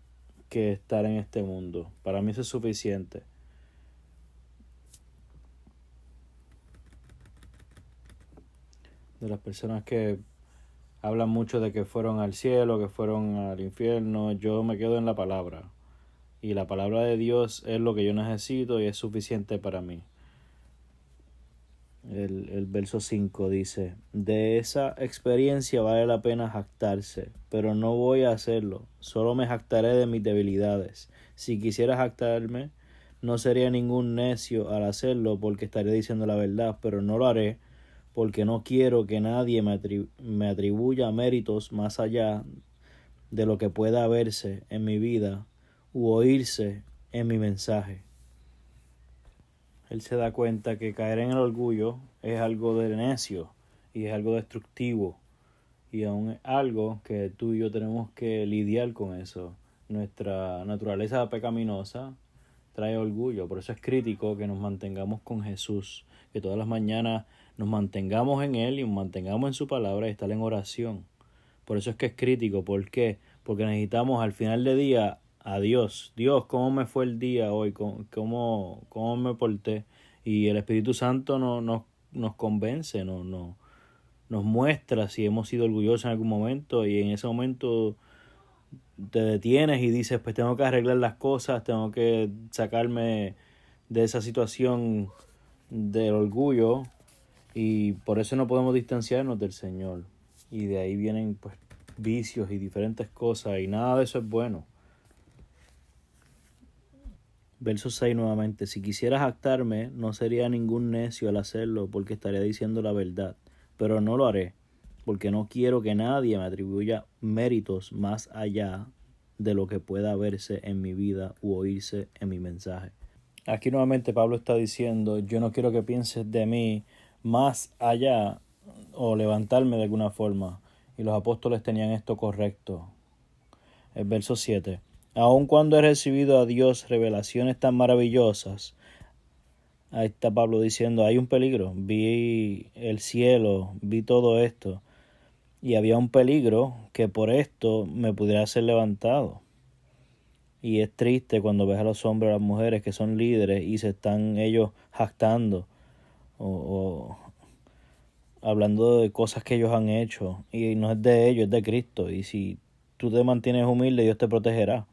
que estar en este mundo. Para mí eso es suficiente. De las personas que hablan mucho de que fueron al cielo, que fueron al infierno, yo me quedo en la palabra. Y la palabra de Dios es lo que yo necesito y es suficiente para mí. El verso 5 dice: de esa experiencia vale la pena jactarse, pero no voy a hacerlo, solo me jactaré de mis debilidades. Si quisiera jactarme, no sería ningún necio al hacerlo, porque estaré diciendo la verdad, pero no lo haré, porque no quiero que nadie me atribuya méritos más allá de lo que pueda verse en mi vida u oírse en mi mensaje. Él se da cuenta que caer en el orgullo es algo de necio y es algo destructivo, y aún es algo que tú y yo tenemos que lidiar con eso. Nuestra naturaleza pecaminosa trae orgullo, por eso es crítico que nos mantengamos con Jesús, que todas las mañanas nos mantengamos en Él y nos mantengamos en su palabra y estar en oración. Por eso es que es crítico. ¿Por qué? Porque necesitamos al final del día a Dios. Dios, ¿cómo me fue el día hoy? ¿Cómo me porté? Y el Espíritu Santo nos convence, nos muestra si hemos sido orgullosos en algún momento, y en ese momento te detienes y dices: pues tengo que arreglar las cosas, tengo que sacarme de esa situación del orgullo, y por eso no podemos distanciarnos del Señor. Y de ahí vienen pues vicios y diferentes cosas, y nada de eso es bueno. Verso 6 nuevamente: si quisiera jactarme, no sería ningún necio al hacerlo, porque estaría diciendo la verdad, pero no lo haré, porque no quiero que nadie me atribuya méritos más allá de lo que pueda verse en mi vida u oírse en mi mensaje. Aquí nuevamente Pablo está diciendo: yo no quiero que pienses de mí más allá o levantarme de alguna forma. Y los apóstoles tenían esto correcto. El verso 7: aun cuando he recibido a Dios revelaciones tan maravillosas. Ahí está Pablo diciendo: hay un peligro. Vi el cielo, vi todo esto, y había un peligro que por esto me pudiera ser levantado. Y es triste cuando ves a los hombres o las mujeres que son líderes y se están ellos jactando o hablando de cosas que ellos han hecho, y no es de ellos, es de Cristo. Y si tú te mantienes humilde, Dios te protegerá.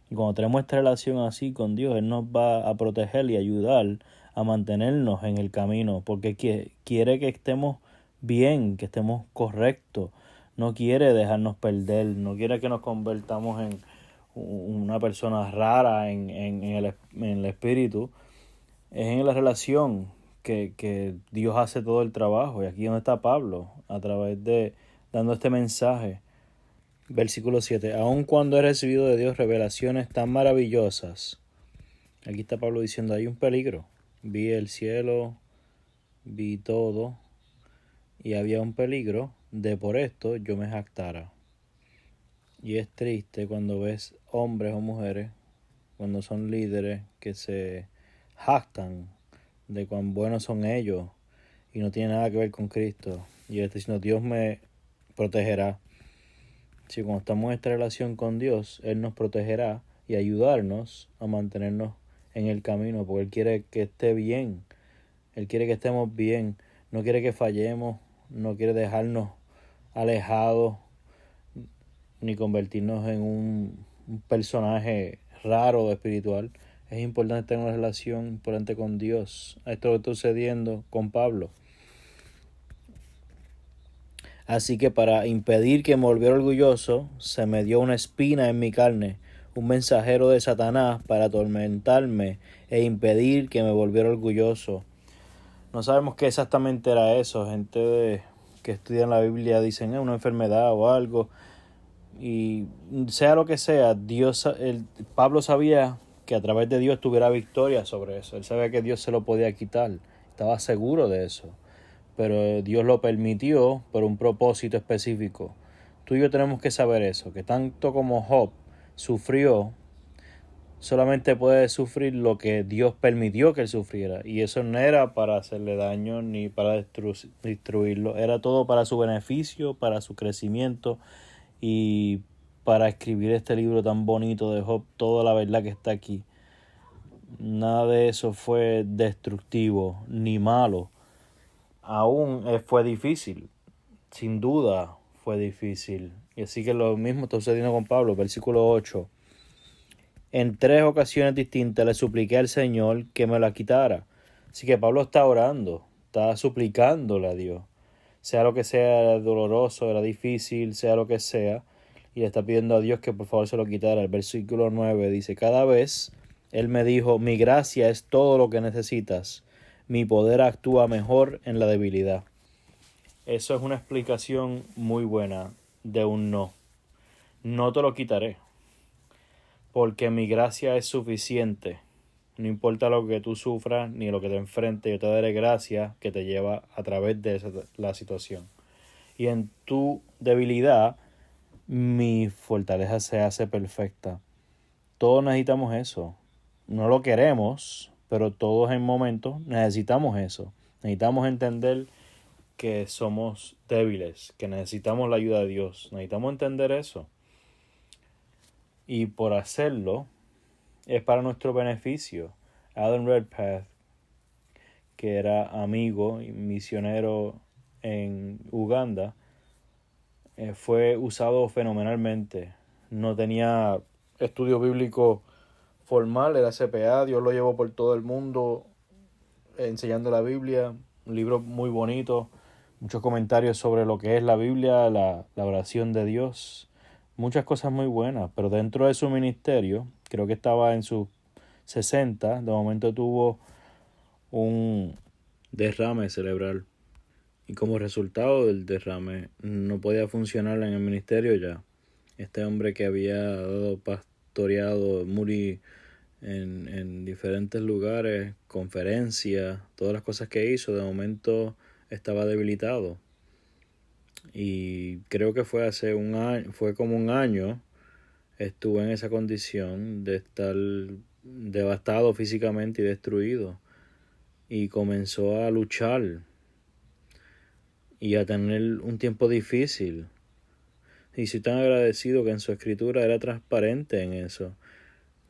Y cuando tenemos esta relación así con Dios, Él nos va a proteger y ayudar a mantenernos en el camino, porque quiere que estemos bien, que estemos correctos. No quiere dejarnos perder, no quiere que nos convertamos en una persona rara en el espíritu. Es en la relación que Dios hace todo el trabajo. Y aquí donde está Pablo, a través de dando este mensaje. Versículo 7: aun cuando he recibido de Dios revelaciones tan maravillosas. Aquí está Pablo diciendo: hay un peligro. Vi el cielo, vi todo, y había un peligro de por esto yo me jactara. Y es triste cuando ves hombres o mujeres, cuando son líderes, que se jactan de cuán buenos son ellos y no tiene nada que ver con Cristo. Y él está diciendo: Dios me protegerá. Si cuando estamos en esta relación con Dios, Él nos protegerá y ayudarnos a mantenernos en el camino, porque Él quiere que esté bien, Él quiere que estemos bien, no quiere que fallemos, no quiere dejarnos alejados, ni convertirnos en un personaje raro espiritual. Es importante tener una relación importante con Dios. Esto lo está sucediendo con Pablo. Así que para impedir que me volviera orgulloso, se me dio una espina en mi carne, un mensajero de Satanás para atormentarme e impedir que me volviera orgulloso. No sabemos qué exactamente era eso. Que estudian la Biblia dicen: es una enfermedad o algo. Y sea lo que sea, Pablo sabía que a través de Dios tuviera victoria sobre eso. Él sabía que Dios se lo podía quitar. Estaba seguro de eso. Pero Dios lo permitió por un propósito específico. Tú y yo tenemos que saber eso, que tanto como Job sufrió, solamente puede sufrir lo que Dios permitió que él sufriera. Y eso no era para hacerle daño ni para destruirlo. Era todo para su beneficio, para su crecimiento y para escribir este libro tan bonito de Job, toda la verdad que está aquí. Nada de eso fue destructivo ni malo. Aún fue difícil, sin duda fue difícil. Y así que lo mismo está sucediendo con Pablo, versículo 8. En 3 ocasiones distintas le supliqué al Señor que me la quitara. Así que Pablo está orando, está suplicándole a Dios. Sea lo que sea, era doloroso, era difícil, sea lo que sea. Y le está pidiendo a Dios que por favor se lo quitara. El versículo 9 dice: cada vez Él me dijo: mi gracia es todo lo que necesitas. Mi poder actúa mejor en la debilidad. Eso es una explicación muy buena de un no. No te lo quitaré, porque mi gracia es suficiente. No importa lo que tú sufras ni lo que te enfrente, yo te daré gracia que te lleva a través de la situación. Y en tu debilidad, mi fortaleza se hace perfecta. Todos necesitamos eso. No lo queremos, pero todos en momentos necesitamos eso. Necesitamos entender que somos débiles, que necesitamos la ayuda de Dios. Necesitamos entender eso. Y por hacerlo, es para nuestro beneficio. Alan Redpath, que era amigo y misionero en Uganda, fue usado fenomenalmente. No tenía estudio bíblico formal, era CPA. Dios lo llevó por todo el mundo enseñando la Biblia. Un libro muy bonito, muchos comentarios sobre lo que es la Biblia, la oración de Dios, muchas cosas muy buenas, pero dentro de su ministerio, creo que estaba en sus 60, de momento tuvo un derrame cerebral y como resultado del derrame no podía funcionar en el ministerio ya. Este hombre que había dado pastoreado muy en diferentes lugares, conferencias, todas las cosas que hizo, de momento estaba debilitado. Y creo que fue hace un año, fue como un año, estuvo en esa condición de estar devastado físicamente y destruido. Y comenzó a luchar y a tener un tiempo difícil. Y soy tan agradecido que en su escritura era transparente en eso.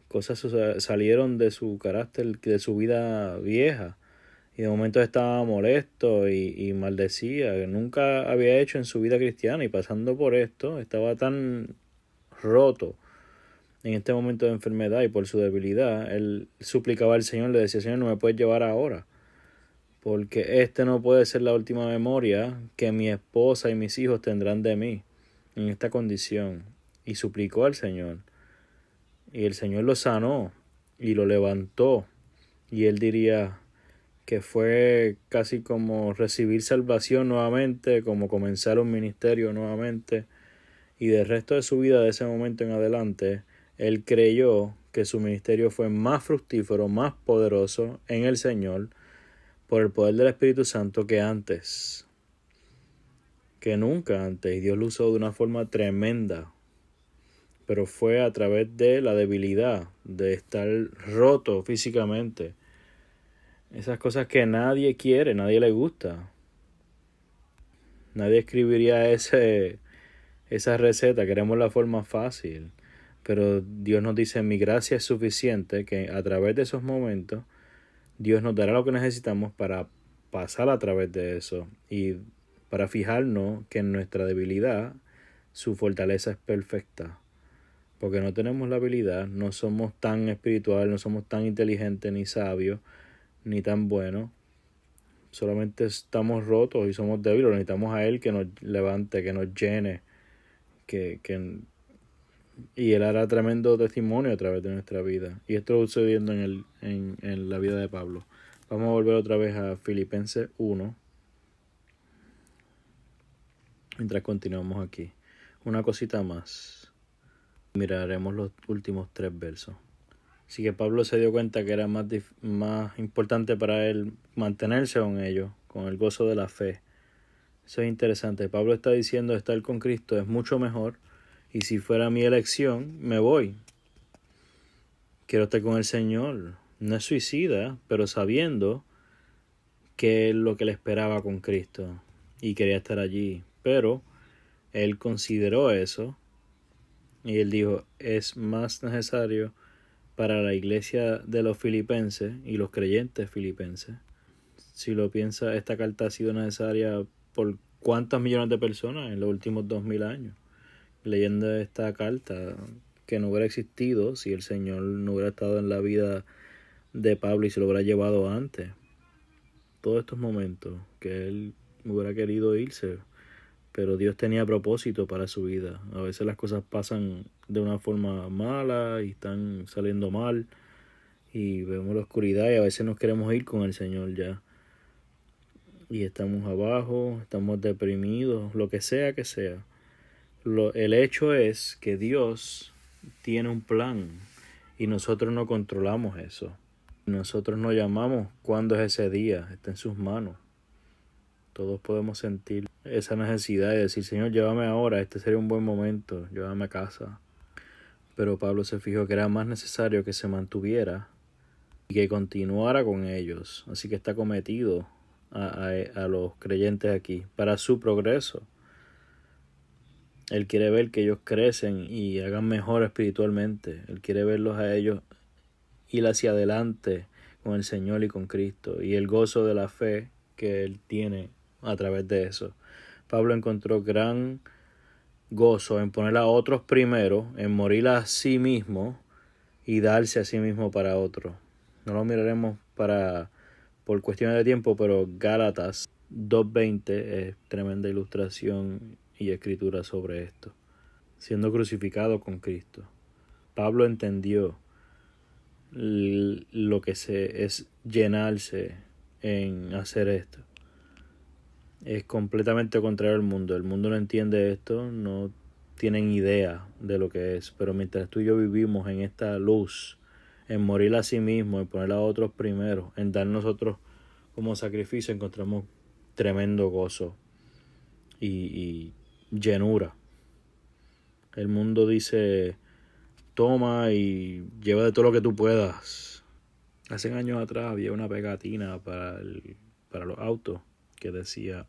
Cosas salieron de su carácter, de su vida vieja. Y de momento estaba molesto y maldecía, que nunca había hecho en su vida cristiana. Y pasando por esto, estaba tan roto en este momento de enfermedad y por su debilidad. Él suplicaba al Señor, le decía: Señor, no me puedes llevar ahora, porque este no puede ser la última memoria que mi esposa y mis hijos tendrán de mí en esta condición. Y suplicó al Señor. Y el Señor lo sanó y lo levantó. Y él diría que fue casi como recibir salvación nuevamente, como comenzar un ministerio nuevamente. Y del resto de su vida, de ese momento en adelante, él creyó que su ministerio fue más fructífero, más poderoso en el Señor, por el poder del Espíritu Santo, que antes, que nunca antes. Y Dios lo usó de una forma tremenda, pero fue a través de la debilidad, de estar roto físicamente. Esas cosas que nadie quiere, nadie le gusta. Nadie escribiría esa receta, queremos la forma fácil. Pero Dios nos dice: mi gracia es suficiente, que a través de esos momentos Dios nos dará lo que necesitamos para pasar a través de eso y para fijarnos que en nuestra debilidad su fortaleza es perfecta. Porque no tenemos la habilidad, no somos tan espirituales, no somos tan inteligentes ni sabios, ni tan buenos. Solamente estamos rotos y somos débiles. Necesitamos a Él que nos levante, que nos llene, y Él hará tremendo testimonio a través de nuestra vida. Y esto sucediendo en la vida de Pablo. Vamos a volver otra vez a Filipenses 1, mientras continuamos aquí. Una cosita más. Miraremos los últimos 3 versos. Así que Pablo se dio cuenta que era más importante para él mantenerse con ellos, con el gozo de la fe. Eso es interesante. Pablo está diciendo: estar con Cristo es mucho mejor, y si fuera mi elección, me voy. Quiero estar con el Señor. No es suicida, pero sabiendo que es lo que le esperaba con Cristo y quería estar allí. Pero él consideró eso y él dijo: es más necesario para la iglesia de los filipenses y los creyentes filipenses. Si lo piensa, esta carta ha sido necesaria por cuántas millones de personas en los últimos 2000 años. Leyendo esta carta, que no hubiera existido si el Señor no hubiera estado en la vida de Pablo y se lo hubiera llevado antes. Todos estos momentos que él hubiera querido irse, pero Dios tenía propósito para su vida. A veces las cosas pasan de una forma mala y están saliendo mal y vemos la oscuridad y a veces nos queremos ir con el Señor ya. Y estamos abajo, estamos deprimidos, lo que sea que sea. El hecho es que Dios tiene un plan y nosotros no controlamos eso. Nosotros no llamamos cuándo es ese día, está en sus manos. Todos podemos sentir esa necesidad de decir: Señor, llévame ahora, este sería un buen momento, llévame a casa. Pero Pablo se fijó que era más necesario que se mantuviera y que continuara con ellos. Así que está cometido a los creyentes aquí para su progreso. Él quiere ver que ellos crecen y hagan mejor espiritualmente. Él quiere verlos a ellos ir hacia adelante con el Señor y con Cristo, y el gozo de la fe que él tiene a través de eso. Pablo encontró gran gozo en poner a otros primero, en morir a sí mismo y darse a sí mismo para otros. No lo miraremos por cuestiones de tiempo, pero Gálatas 2:20 es tremenda ilustración y escritura sobre esto. Siendo crucificado con Cristo, Pablo entendió lo que es llenarse en hacer esto. Es completamente contrario al mundo. El mundo no entiende esto, no tienen idea de lo que es. Pero mientras tú y yo vivimos en esta luz, en morir a sí mismo, en poner a otros primero, en dar nosotros como sacrificio, encontramos tremendo gozo y llenura. El mundo dice: toma y lleva de todo lo que tú puedas. Hace años atrás había una pegatina para los autos que decía: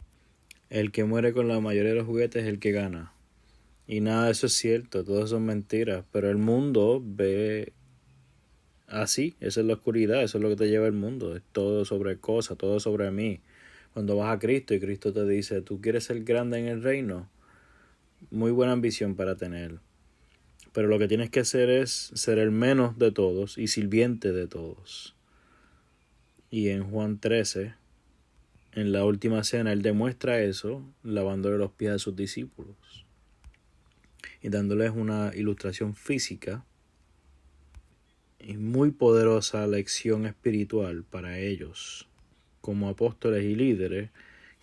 el que muere con la mayoría de los juguetes es el que gana. Y nada de eso es cierto, todo eso son mentiras. Pero el mundo ve así, esa es la oscuridad, eso es lo que te lleva el mundo. Es todo sobre cosas, todo sobre mí. Cuando vas a Cristo y Cristo te dice: ¿tú quieres ser grande en el reino? Muy buena ambición para tener. Pero lo que tienes que hacer es ser el menos de todos y sirviente de todos. Y en Juan 13, en la última cena, él demuestra eso lavándole los pies a sus discípulos y dándoles una ilustración física y muy poderosa lección espiritual para ellos como apóstoles y líderes,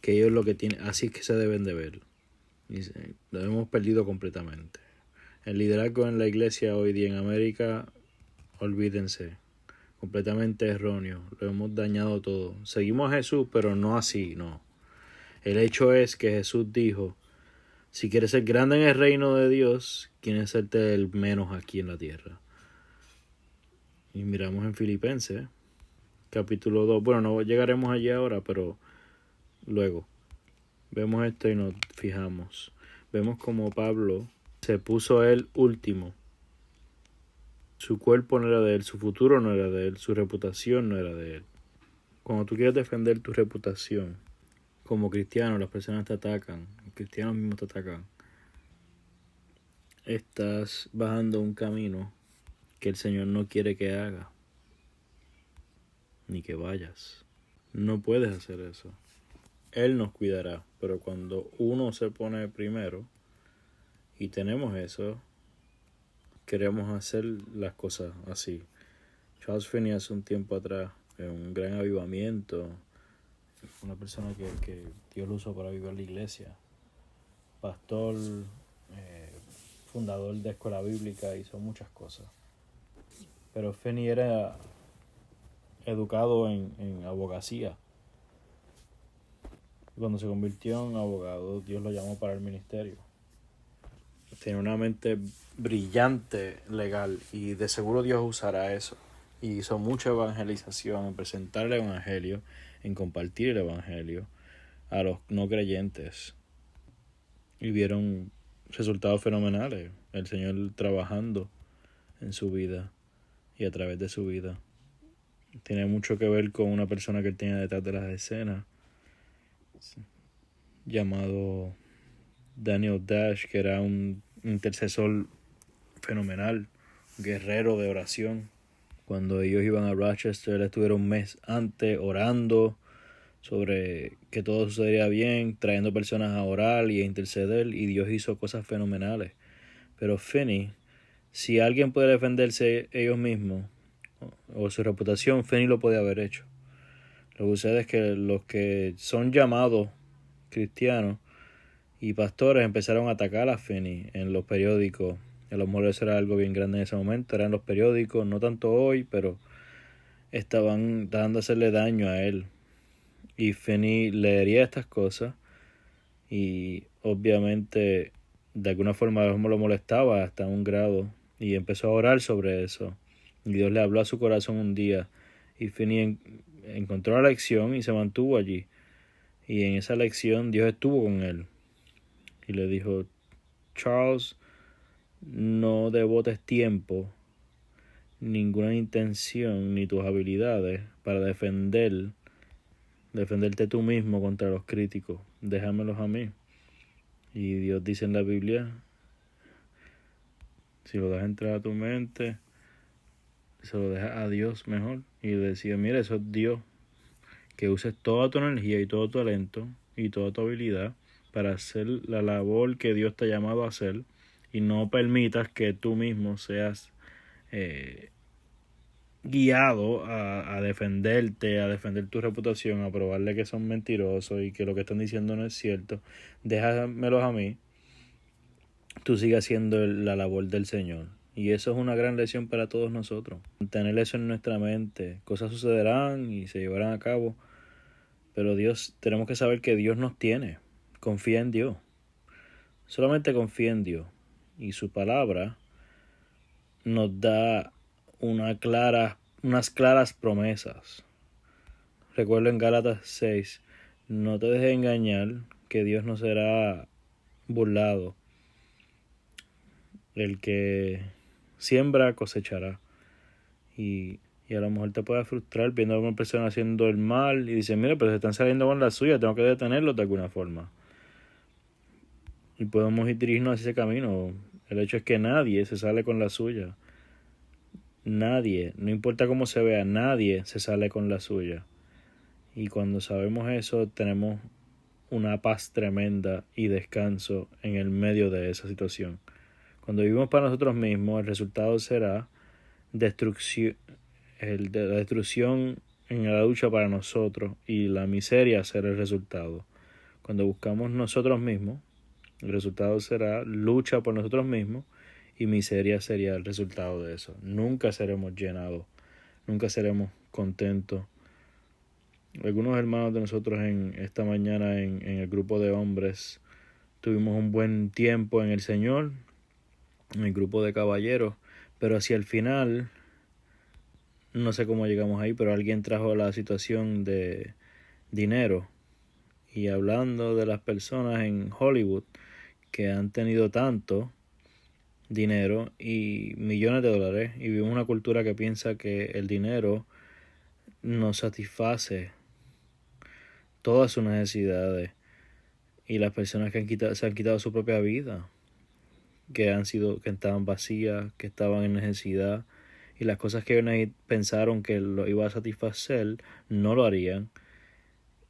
que ellos lo que tienen, así es que se deben de ver. Y lo hemos perdido completamente. El liderazgo en la iglesia hoy día en América, olvídense, completamente erróneo, lo hemos dañado todo. Seguimos a Jesús, pero no así, no. El hecho es que Jesús dijo: si quieres ser grande en el reino de Dios, quieres serte el menos aquí en la tierra. Y miramos en Filipenses, capítulo 2. Bueno, no llegaremos allí ahora, pero luego vemos esto y nos fijamos. Vemos como Pablo se puso él último. Su cuerpo no era de él, su futuro no era de él, su reputación no era de él. Cuando tú quieres defender tu reputación, como cristiano, las personas te atacan, los cristianos mismos te atacan. Estás bajando un camino que el Señor no quiere que hagas, ni que vayas. No puedes hacer eso. Él nos cuidará, pero cuando uno se pone primero y tenemos eso, queremos hacer las cosas así. Charles Finney hace un tiempo atrás, en un gran avivamiento, una persona que Dios lo usó para avivar la iglesia, pastor, fundador de escuela bíblica, hizo muchas cosas. Pero Finney era educado en abogacía. Cuando se convirtió en abogado, Dios lo llamó para el ministerio. Tiene una mente brillante legal y de seguro Dios usará eso. Y hizo mucha evangelización en presentar el evangelio, en compartir el evangelio a los no creyentes. Y vieron resultados fenomenales. El Señor trabajando en su vida y a través de su vida. Tiene mucho que ver con una persona que él tenía detrás de las escenas, llamado Daniel Dash, que era un intercesor fenomenal, guerrero de oración. Cuando ellos iban a Rochester, él estuvieron un mes antes orando sobre que todo sucedería bien, trayendo personas a orar y a interceder, y Dios hizo cosas fenomenales. Pero Finney, si alguien puede defenderse ellos mismos o su reputación, Finney lo puede haber hecho. Lo que sucede es que los que son llamados cristianos y pastores empezaron a atacar a Finney en los periódicos. A lo mejor eso era algo bien grande en ese momento, eran los periódicos, no tanto hoy, pero estaban dando a hacerle daño a él. Y Finney leería estas cosas y obviamente de alguna forma lo molestaba hasta un grado y empezó a orar sobre eso. Y Dios le habló a su corazón un día y Finney encontró la lección y se mantuvo allí. Y en esa lección Dios estuvo con él y le dijo: Charles, no devotes tiempo, ninguna intención ni tus habilidades para defenderte tú mismo contra los críticos. Déjamelos a mí. Y Dios dice en la Biblia: si lo dejas entrar a tu mente, se lo dejas a Dios mejor. Y decía: mira, eso es Dios que uses toda tu energía y todo tu talento y toda tu habilidad para hacer la labor que Dios te ha llamado a hacer, y no permitas que tú mismo seas guiado a defenderte, a defender tu reputación, a probarle que son mentirosos y que lo que están diciendo no es cierto. Déjamelos a mí. Tú sigas haciendo la labor del Señor. Y eso es una gran lección para todos nosotros. Tener eso en nuestra mente. Cosas sucederán y se llevarán a cabo. Pero tenemos que saber que Dios nos tiene. Confía en Dios. Solamente confía en Dios. Y su palabra nos da unas claras promesas. Recuerdo en Gálatas 6, no te dejes engañar, que Dios no será burlado. El que siembra cosechará. Y a lo mejor te puede frustrar viendo a una persona haciendo el mal y dice, mira, pero se están saliendo con la suya, tengo que detenerlo de alguna forma. Y podemos ir dirigirnos hacia ese camino. El hecho es que nadie se sale con la suya. Nadie, no importa cómo se vea, nadie se sale con la suya. Y cuando sabemos eso, tenemos una paz tremenda y descanso en el medio de esa situación. Cuando vivimos para nosotros mismos, el resultado será destrucción, la destrucción en la lucha para nosotros, y la miseria será el resultado. Cuando buscamos nosotros mismos, el resultado será lucha por nosotros mismos, y miseria sería el resultado de eso. Nunca seremos llenados, nunca seremos contentos. Algunos hermanos de nosotros en esta mañana en el grupo de hombres tuvimos un buen tiempo en el Señor, en el grupo de caballeros, pero hacia el final, no sé cómo llegamos ahí, pero alguien trajo la situación de dinero, y hablando de las personas en Hollywood que han tenido tanto dinero y millones de dólares, y vivimos una cultura que piensa que el dinero nos satisface todas sus necesidades, y las personas que se han quitado su propia vida, que estaban vacías, que estaban en necesidad, y las cosas que pensaron que lo iba a satisfacer no lo harían,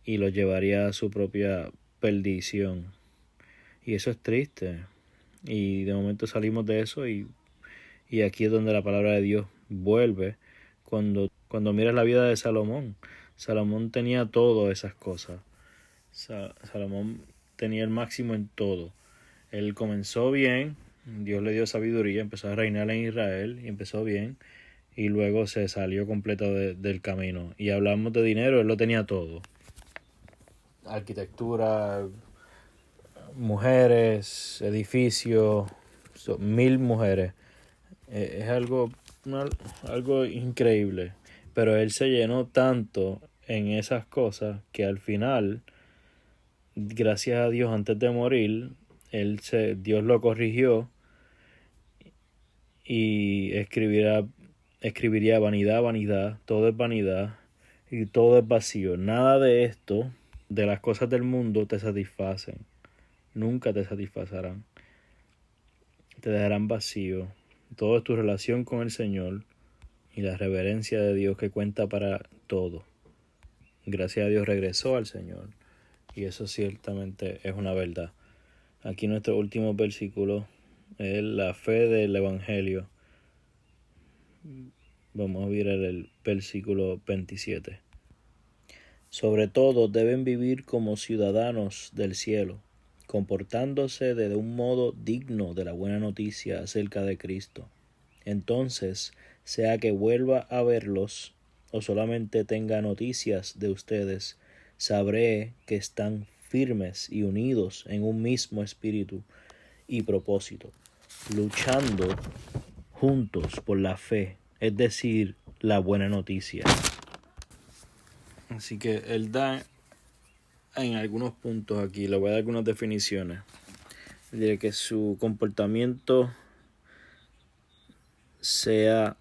y lo llevaría a su propia perdición. Y eso es triste. Y de momento salimos de eso, y aquí es donde la palabra de Dios vuelve. Cuando miras la vida de Salomón, Salomón tenía todas esas cosas. Salomón tenía el máximo en todo. Él comenzó bien, Dios le dio sabiduría, empezó a reinar en Israel y empezó bien, y luego se salió completo del camino. Y hablamos de dinero, él lo tenía todo. Arquitectura, mujeres, edificios, 1000 mujeres. Es algo increíble. Pero él se llenó tanto en esas cosas que al final, gracias a Dios, antes de morir, Dios lo corrigió y escribiría vanidad, vanidad, todo es vanidad y todo es vacío. Nada de esto, de las cosas del mundo, te satisfacen. Nunca te satisfacerán. Te dejarán vacío. Todo es tu relación con el Señor y la reverencia de Dios que cuenta para todo. Gracias a Dios regresó al Señor, y eso ciertamente es una verdad. Aquí nuestro último versículo es la fe del Evangelio. Vamos a ver el versículo 27. Sobre todo deben vivir como ciudadanos del cielo, comportándose de un modo digno de la buena noticia acerca de Cristo. Entonces, sea que vuelva a verlos o solamente tenga noticias de ustedes, sabré que están firmes y unidos en un mismo espíritu y propósito, luchando juntos por la fe, es decir, la buena noticia. Así que él da en algunos puntos aquí, le voy a dar algunas definiciones de que su comportamiento sea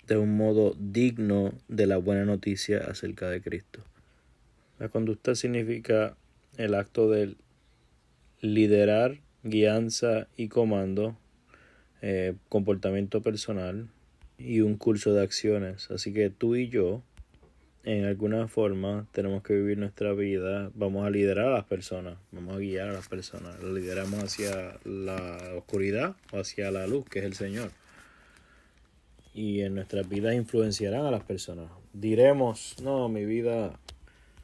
de un modo digno de la buena noticia acerca de Cristo. La conducta significa el acto de liderar, guianza y comando, comportamiento personal y un curso de acciones. Así que tú y yo en alguna forma tenemos que vivir nuestra vida, vamos a liderar a las personas, vamos a guiar a las personas, lo lideramos hacia la oscuridad o hacia la luz, que es el Señor. Y en nuestras vidas influenciarán a las personas. Diremos, no, mi vida,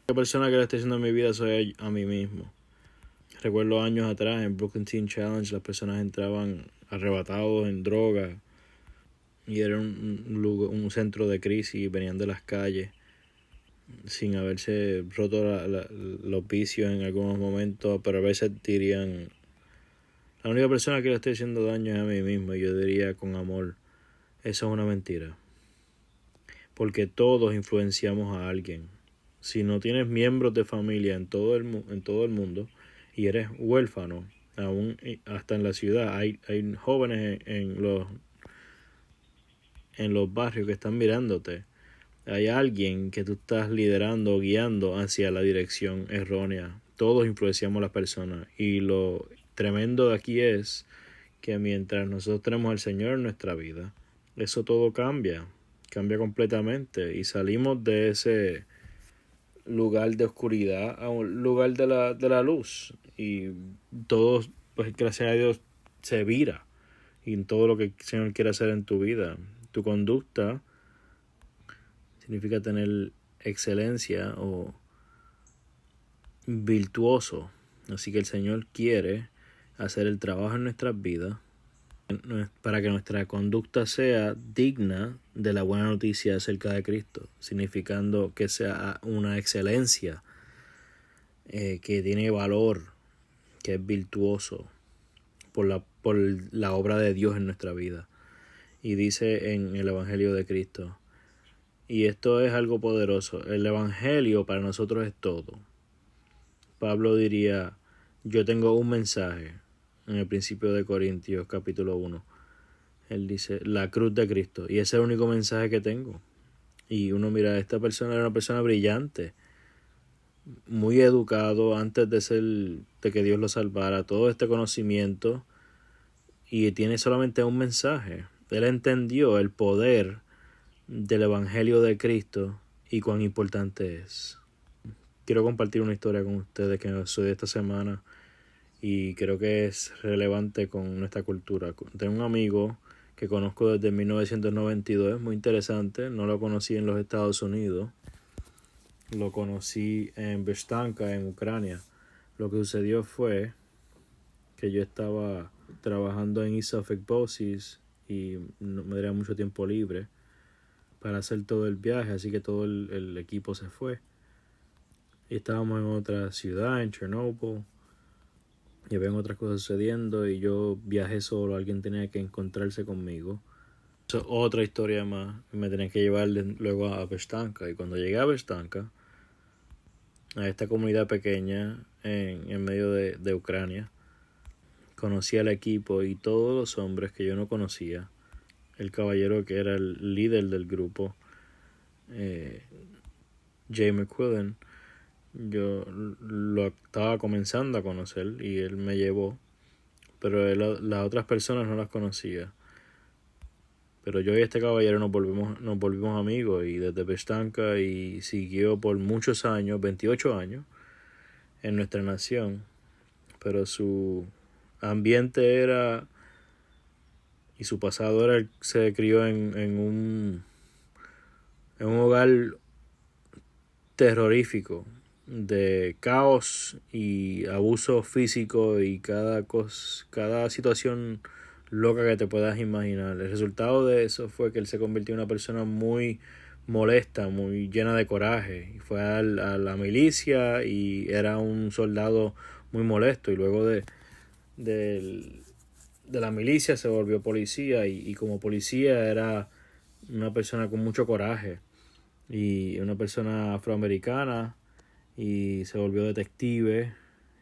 la persona que le estoy haciendo en mi vida soy a mí mismo. Recuerdo años atrás en Brooklyn Teen Challenge las personas entraban arrebatados en droga y era un centro de crisis, venían de las calles sin haberse roto los vicios en algunos momentos, pero a veces dirían, la única persona que le estoy haciendo daño es a mí mismo. Y yo diría con amor, eso es una mentira, porque todos influenciamos a alguien. Si no tienes miembros de familia en todo el mundo y eres huérfano, aún hasta en la ciudad, hay jóvenes en los barrios que están mirándote. Hay alguien que tú estás liderando o guiando hacia la dirección errónea. Todos influenciamos a las personas. Y lo tremendo de aquí es que mientras nosotros tenemos al Señor en nuestra vida, eso todo cambia completamente. Y salimos de ese lugar de oscuridad a un lugar de la luz. Y todo, pues gracias a Dios, se vira. Y en todo lo que el Señor quiere hacer en tu vida. Tu conducta significa tener excelencia o virtuoso. Así que el Señor quiere hacer el trabajo en nuestras vidas para que nuestra conducta sea digna de la buena noticia acerca de Cristo, significando que sea una excelencia que tiene valor, que es virtuoso por la obra de Dios en nuestra vida. Y dice en el Evangelio de Cristo, y esto es algo poderoso, el Evangelio para nosotros es todo. Pablo diría, yo tengo un mensaje en el principio de Corintios capítulo 1. Él dice, la cruz de Cristo. Y ese es el único mensaje que tengo. Y uno mira, esta persona era una persona brillante, muy educado antes de que Dios lo salvara, todo este conocimiento, y tiene solamente un mensaje. Él entendió el poder del Evangelio de Cristo y cuán importante es. Quiero compartir una historia con ustedes que sucedió esta semana y creo que es relevante con nuestra cultura. Tengo un amigo que conozco desde 1992, es muy interesante, no lo conocí en los Estados Unidos, lo conocí en Beshtanka, en Ucrania. Lo que sucedió fue que yo estaba trabajando en East Suffolk Buses y no me daría mucho tiempo libre para hacer todo el viaje, así que todo el equipo se fue. Y estábamos en otra ciudad, en Chernobyl, y habían otras cosas sucediendo y yo viajé solo, alguien tenía que encontrarse conmigo. Eso es otra historia más, me tenía que llevar luego a Beshtanka, y cuando llegué a Beshtanka, a esta comunidad pequeña en medio de Ucrania, conocí al equipo y todos los hombres que yo no conocía. El caballero que era el líder del grupo, Jay McQuillan, yo lo estaba comenzando a conocer y él me llevó, pero las otras personas no las conocía. Pero yo y este caballero nos volvimos amigos, y desde Beshtanka, y siguió por muchos años, 28 años, en nuestra nación. Pero su ambiente era, y su pasado era, se crió en un hogar terrorífico de caos y abuso físico y cada situación loca que te puedas imaginar. El resultado de eso fue que él se convirtió en una persona muy molesta, muy llena de coraje, y fue a la milicia y era un soldado muy molesto, y luego de la milicia se volvió policía, y como policía era una persona con mucho coraje y una persona afroamericana, y se volvió detective.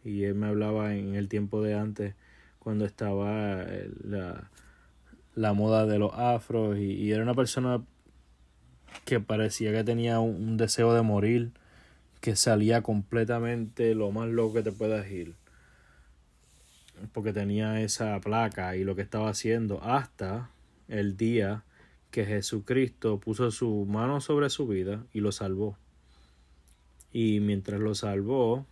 Y él me hablaba en el tiempo de antes, cuando estaba la moda de los afros, y era una persona que parecía que tenía un deseo de morir, que salía completamente lo más loco que te puedas ir, porque tenía esa placa y lo que estaba haciendo, hasta el día que Jesucristo puso su mano sobre su vida y lo salvó. y mientras lo salvó,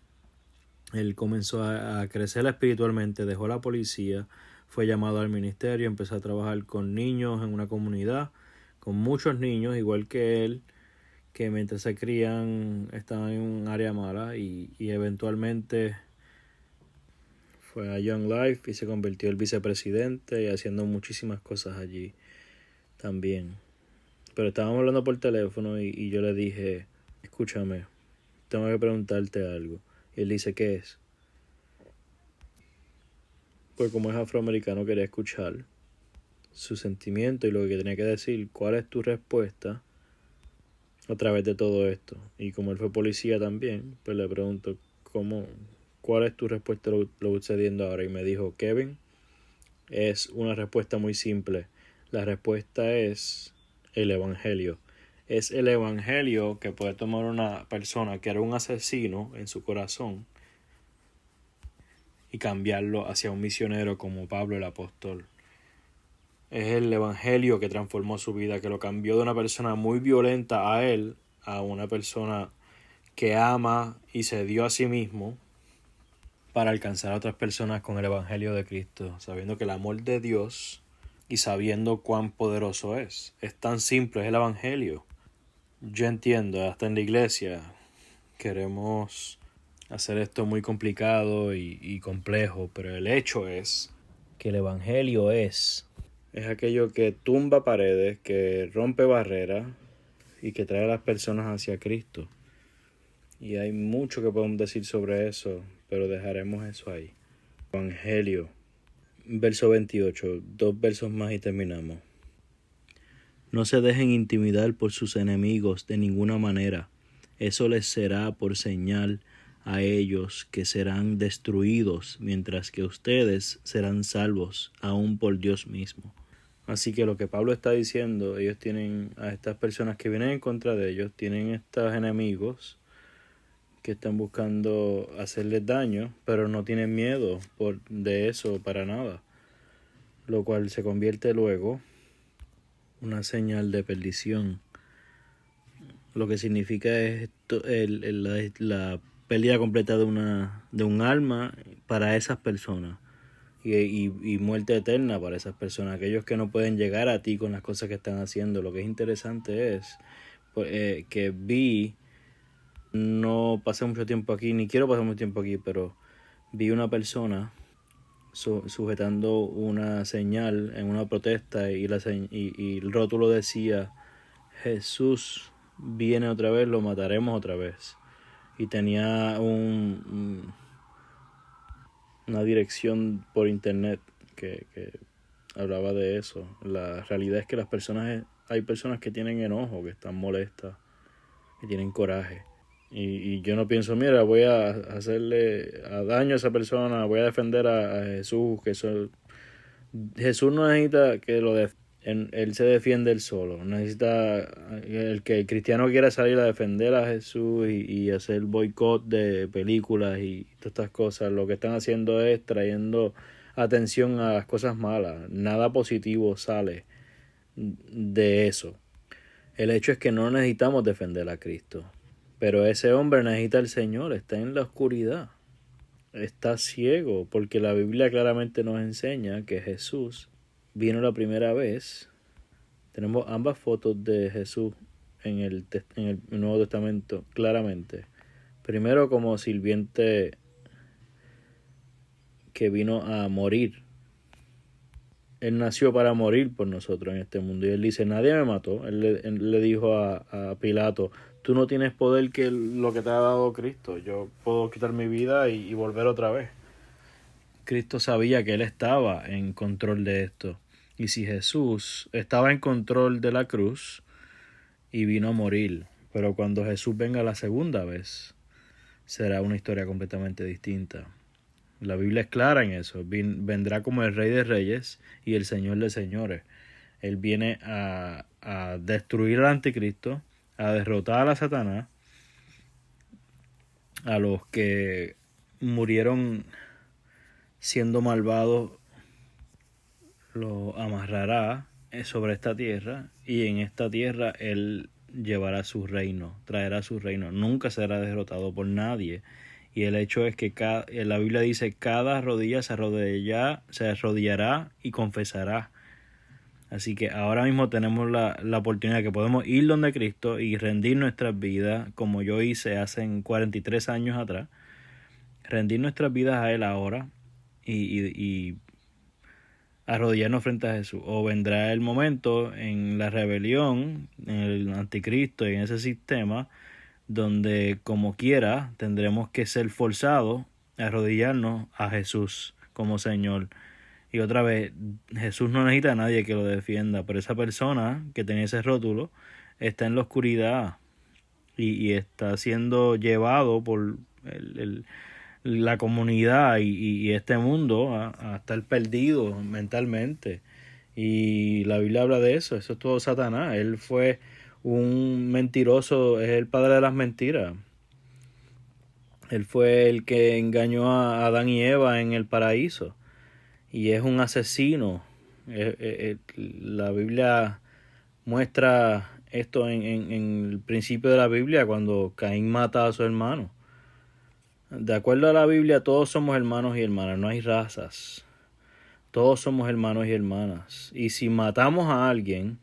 él comenzó a crecer espiritualmente, dejó la policía, fue llamado al ministerio, empezó a trabajar con niños en una comunidad, con muchos niños, igual que él, que mientras se crían estaban en un área mala y eventualmente fue a Young Life y se convirtió en vicepresidente y haciendo muchísimas cosas allí también. Pero estábamos hablando por teléfono y yo le dije, escúchame, tengo que preguntarte algo. Y él dice, ¿qué es? Pues como es afroamericano quería escuchar su sentimiento y lo que tenía que decir, ¿cuál es tu respuesta a través de todo esto? Y como él fue policía también, pues le pregunto, ¿cuál es tu respuesta a lo sucediendo ahora? Y me dijo, Kevin, es una respuesta muy simple. La respuesta es el Evangelio. Es el Evangelio que puede tomar una persona que era un asesino en su corazón y cambiarlo hacia un misionero como Pablo el apóstol. Es el Evangelio que transformó su vida, que lo cambió de una persona muy violenta a él, a una persona que ama y se dio a sí mismo para alcanzar a otras personas con el Evangelio de Cristo, sabiendo que el amor de Dios y sabiendo cuán poderoso es. Es tan simple, es el Evangelio. Yo entiendo, hasta en la iglesia queremos hacer esto muy complicado y complejo, pero el hecho es que el Evangelio es aquello que tumba paredes, que rompe barreras y que trae a las personas hacia Cristo. Y hay mucho que podemos decir sobre eso, pero dejaremos eso ahí. Evangelio, verso 28, 2 versos más y terminamos. No se dejen intimidar por sus enemigos de ninguna manera. Eso les será por señal a ellos que serán destruidos, mientras que ustedes serán salvos, aún por Dios mismo. Así que lo que Pablo está diciendo, ellos tienen a estas personas que vienen en contra de ellos, tienen estos enemigos que están buscando hacerles daño, pero no tienen miedo de eso para nada, lo cual se convierte luego una señal de perdición. Lo que significa es la pérdida completa de un alma para esas personas y muerte eterna para esas personas, aquellos que no pueden llegar a ti con las cosas que están haciendo. Lo que es interesante es que no pasé mucho tiempo aquí, ni quiero pasar mucho tiempo aquí, pero vi una persona sujetando una señal en una protesta y el rótulo decía, Jesús viene otra vez, lo mataremos otra vez. Y tenía una dirección por internet que hablaba de eso. La realidad es que hay personas que tienen enojo, que están molestas, que tienen coraje. Y yo no pienso, mira, voy a hacerle daño a esa persona, voy a defender a Jesús, Jesús no necesita que lo defienda. Él se defiende él solo. Necesita el que el cristiano quiera salir a defender a Jesús y hacer boicot de películas y todas estas cosas. Lo que están haciendo es trayendo atención a las cosas malas. Nada positivo sale de eso. El hecho es que no necesitamos defender a Cristo. Pero ese hombre necesita al Señor. Está en la oscuridad. Está ciego. Porque la Biblia claramente nos enseña que Jesús vino la primera vez. Tenemos ambas fotos de Jesús en el Nuevo Testamento claramente. Primero como sirviente que vino a morir. Él nació para morir por nosotros en este mundo. Y él dice, nadie me mató. Él le dijo a Pilato, tú no tienes poder que lo que te ha dado Cristo. Yo puedo quitar mi vida y volver otra vez. Cristo sabía que él estaba en control de esto. Y si Jesús estaba en control de la cruz y vino a morir, pero cuando Jesús venga la segunda vez, será una historia completamente distinta. La Biblia es clara en eso. Vendrá como el Rey de Reyes y el Señor de Señores. Él viene a destruir al anticristo, a derrotar a Satanás, a los que murieron siendo malvados lo amarrará sobre esta tierra y en esta tierra él llevará su reino, traerá su reino. Nunca será derrotado por nadie. Y el hecho es que la Biblia dice, cada rodilla se arrodillará y confesará. Así que ahora mismo tenemos la oportunidad que podemos ir donde Cristo y rendir nuestras vidas, como yo hice hace 43 años atrás. Rendir nuestras vidas a Él ahora y arrodillarnos frente a Jesús. O vendrá el momento en la rebelión, en el anticristo y en ese sistema, donde como quiera tendremos que ser forzados a arrodillarnos a Jesús como Señor. Y otra vez, Jesús no necesita a nadie que lo defienda, pero esa persona que tenía ese rótulo está en la oscuridad y está siendo llevado por la comunidad y este mundo a estar perdido mentalmente. Y la Biblia habla de eso es todo Satanás. Él fue un mentiroso, es el padre de las mentiras. Él fue el que engañó a Adán y Eva en el paraíso y es un asesino. La Biblia muestra esto en el principio de la Biblia, cuando Caín mata a su hermano. De acuerdo a la Biblia, todos somos hermanos y hermanas, no hay razas. Todos somos hermanos y hermanas. Y si matamos a alguien,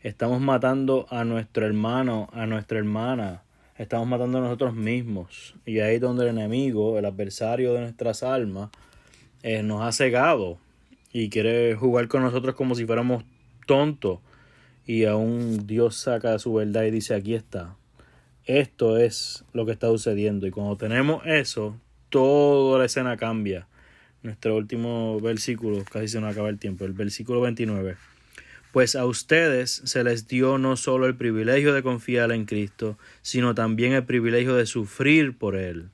estamos matando a nuestro hermano, a nuestra hermana. Estamos matando a nosotros mismos. Y ahí es donde el enemigo, el adversario de nuestras almas, nos ha cegado y quiere jugar con nosotros como si fuéramos tontos. Y aún Dios saca su verdad y dice, aquí está. Esto es lo que está sucediendo. Y cuando tenemos eso, toda la escena cambia. Nuestro último versículo, casi se nos acaba el tiempo, el versículo 29. Pues a ustedes se les dio no solo el privilegio de confiar en Cristo, sino también el privilegio de sufrir por Él.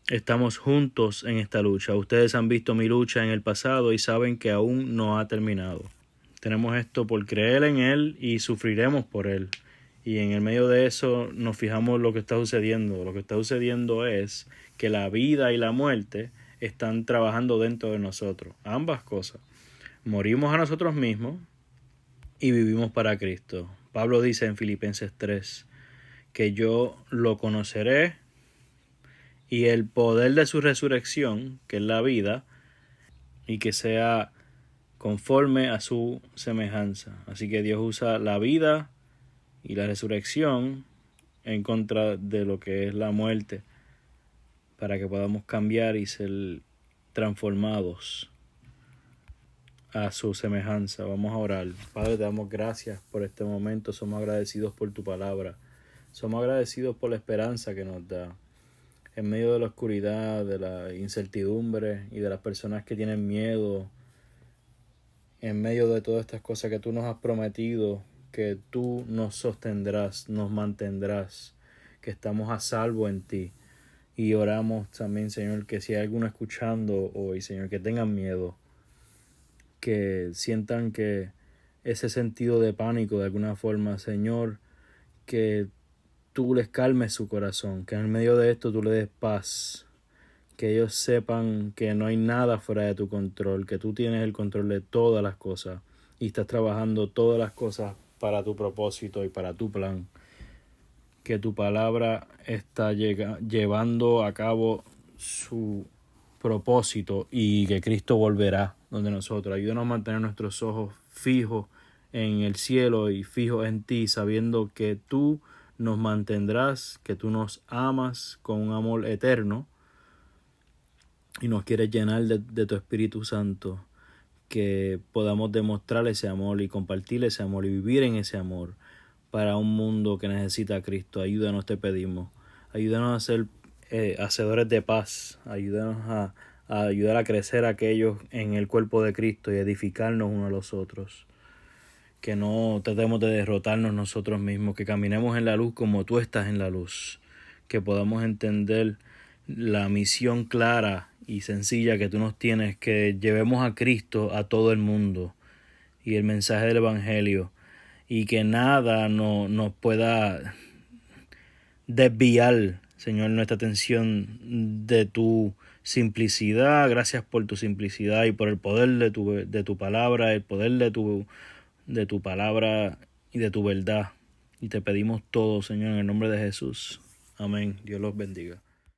Estamos juntos en esta lucha. Ustedes han visto mi lucha en el pasado y saben que aún no ha terminado. Tenemos esto por creer en Él y sufriremos por Él. Y en el medio de eso nos fijamos lo que está sucediendo. Lo que está sucediendo es que la vida y la muerte están trabajando dentro de nosotros. Ambas cosas. Morimos a nosotros mismos y vivimos para Cristo. Pablo dice en Filipenses 3 que yo lo conoceré y el poder de su resurrección, que es la vida, y que sea conforme a su semejanza. Así que Dios usa la vida y la resurrección en contra de lo que es la muerte, para que podamos cambiar y ser transformados a su semejanza. Vamos a orar. Padre, te damos gracias por este momento. Somos agradecidos por tu palabra. Somos agradecidos por la esperanza que nos da en medio de la oscuridad, de la incertidumbre y de las personas que tienen miedo. En medio de todas estas cosas que tú nos has prometido, que tú nos sostendrás, nos mantendrás, que estamos a salvo en ti. Y oramos también, Señor, que si hay alguno escuchando hoy, Señor, que tengan miedo, que sientan que ese sentido de pánico de alguna forma, Señor, que tú les calmes su corazón, que en medio de esto tú le des paz, que ellos sepan que no hay nada fuera de tu control, que tú tienes el control de todas las cosas y estás trabajando todas las cosas para tu propósito y para tu plan, que tu palabra está llevando a cabo su propósito y que Cristo volverá donde nosotros. Ayúdanos a mantener nuestros ojos fijos en el cielo y fijos en ti, sabiendo que tú nos mantendrás, que tú nos amas con un amor eterno y nos quieres llenar de tu Espíritu Santo, que podamos demostrar ese amor y compartir ese amor y vivir en ese amor para un mundo que necesita a Cristo. Ayúdanos, te pedimos. Ayúdanos a ser hacedores de paz. Ayúdanos a ayudar a crecer a aquellos en el cuerpo de Cristo y edificarnos unos a los otros. Que no tratemos de derrotarnos nosotros mismos, que caminemos en la luz como tú estás en la luz. Que podamos entender la misión clara y sencilla que tú nos tienes, que llevemos a Cristo a todo el mundo y el mensaje del Evangelio, y que nada nos pueda desviar, Señor, nuestra atención de tu simplicidad. Gracias por tu simplicidad y por el poder de tu palabra, el poder de tu palabra y de tu verdad. Y te pedimos todo, Señor, en el nombre de Jesús. Amén. Dios los bendiga.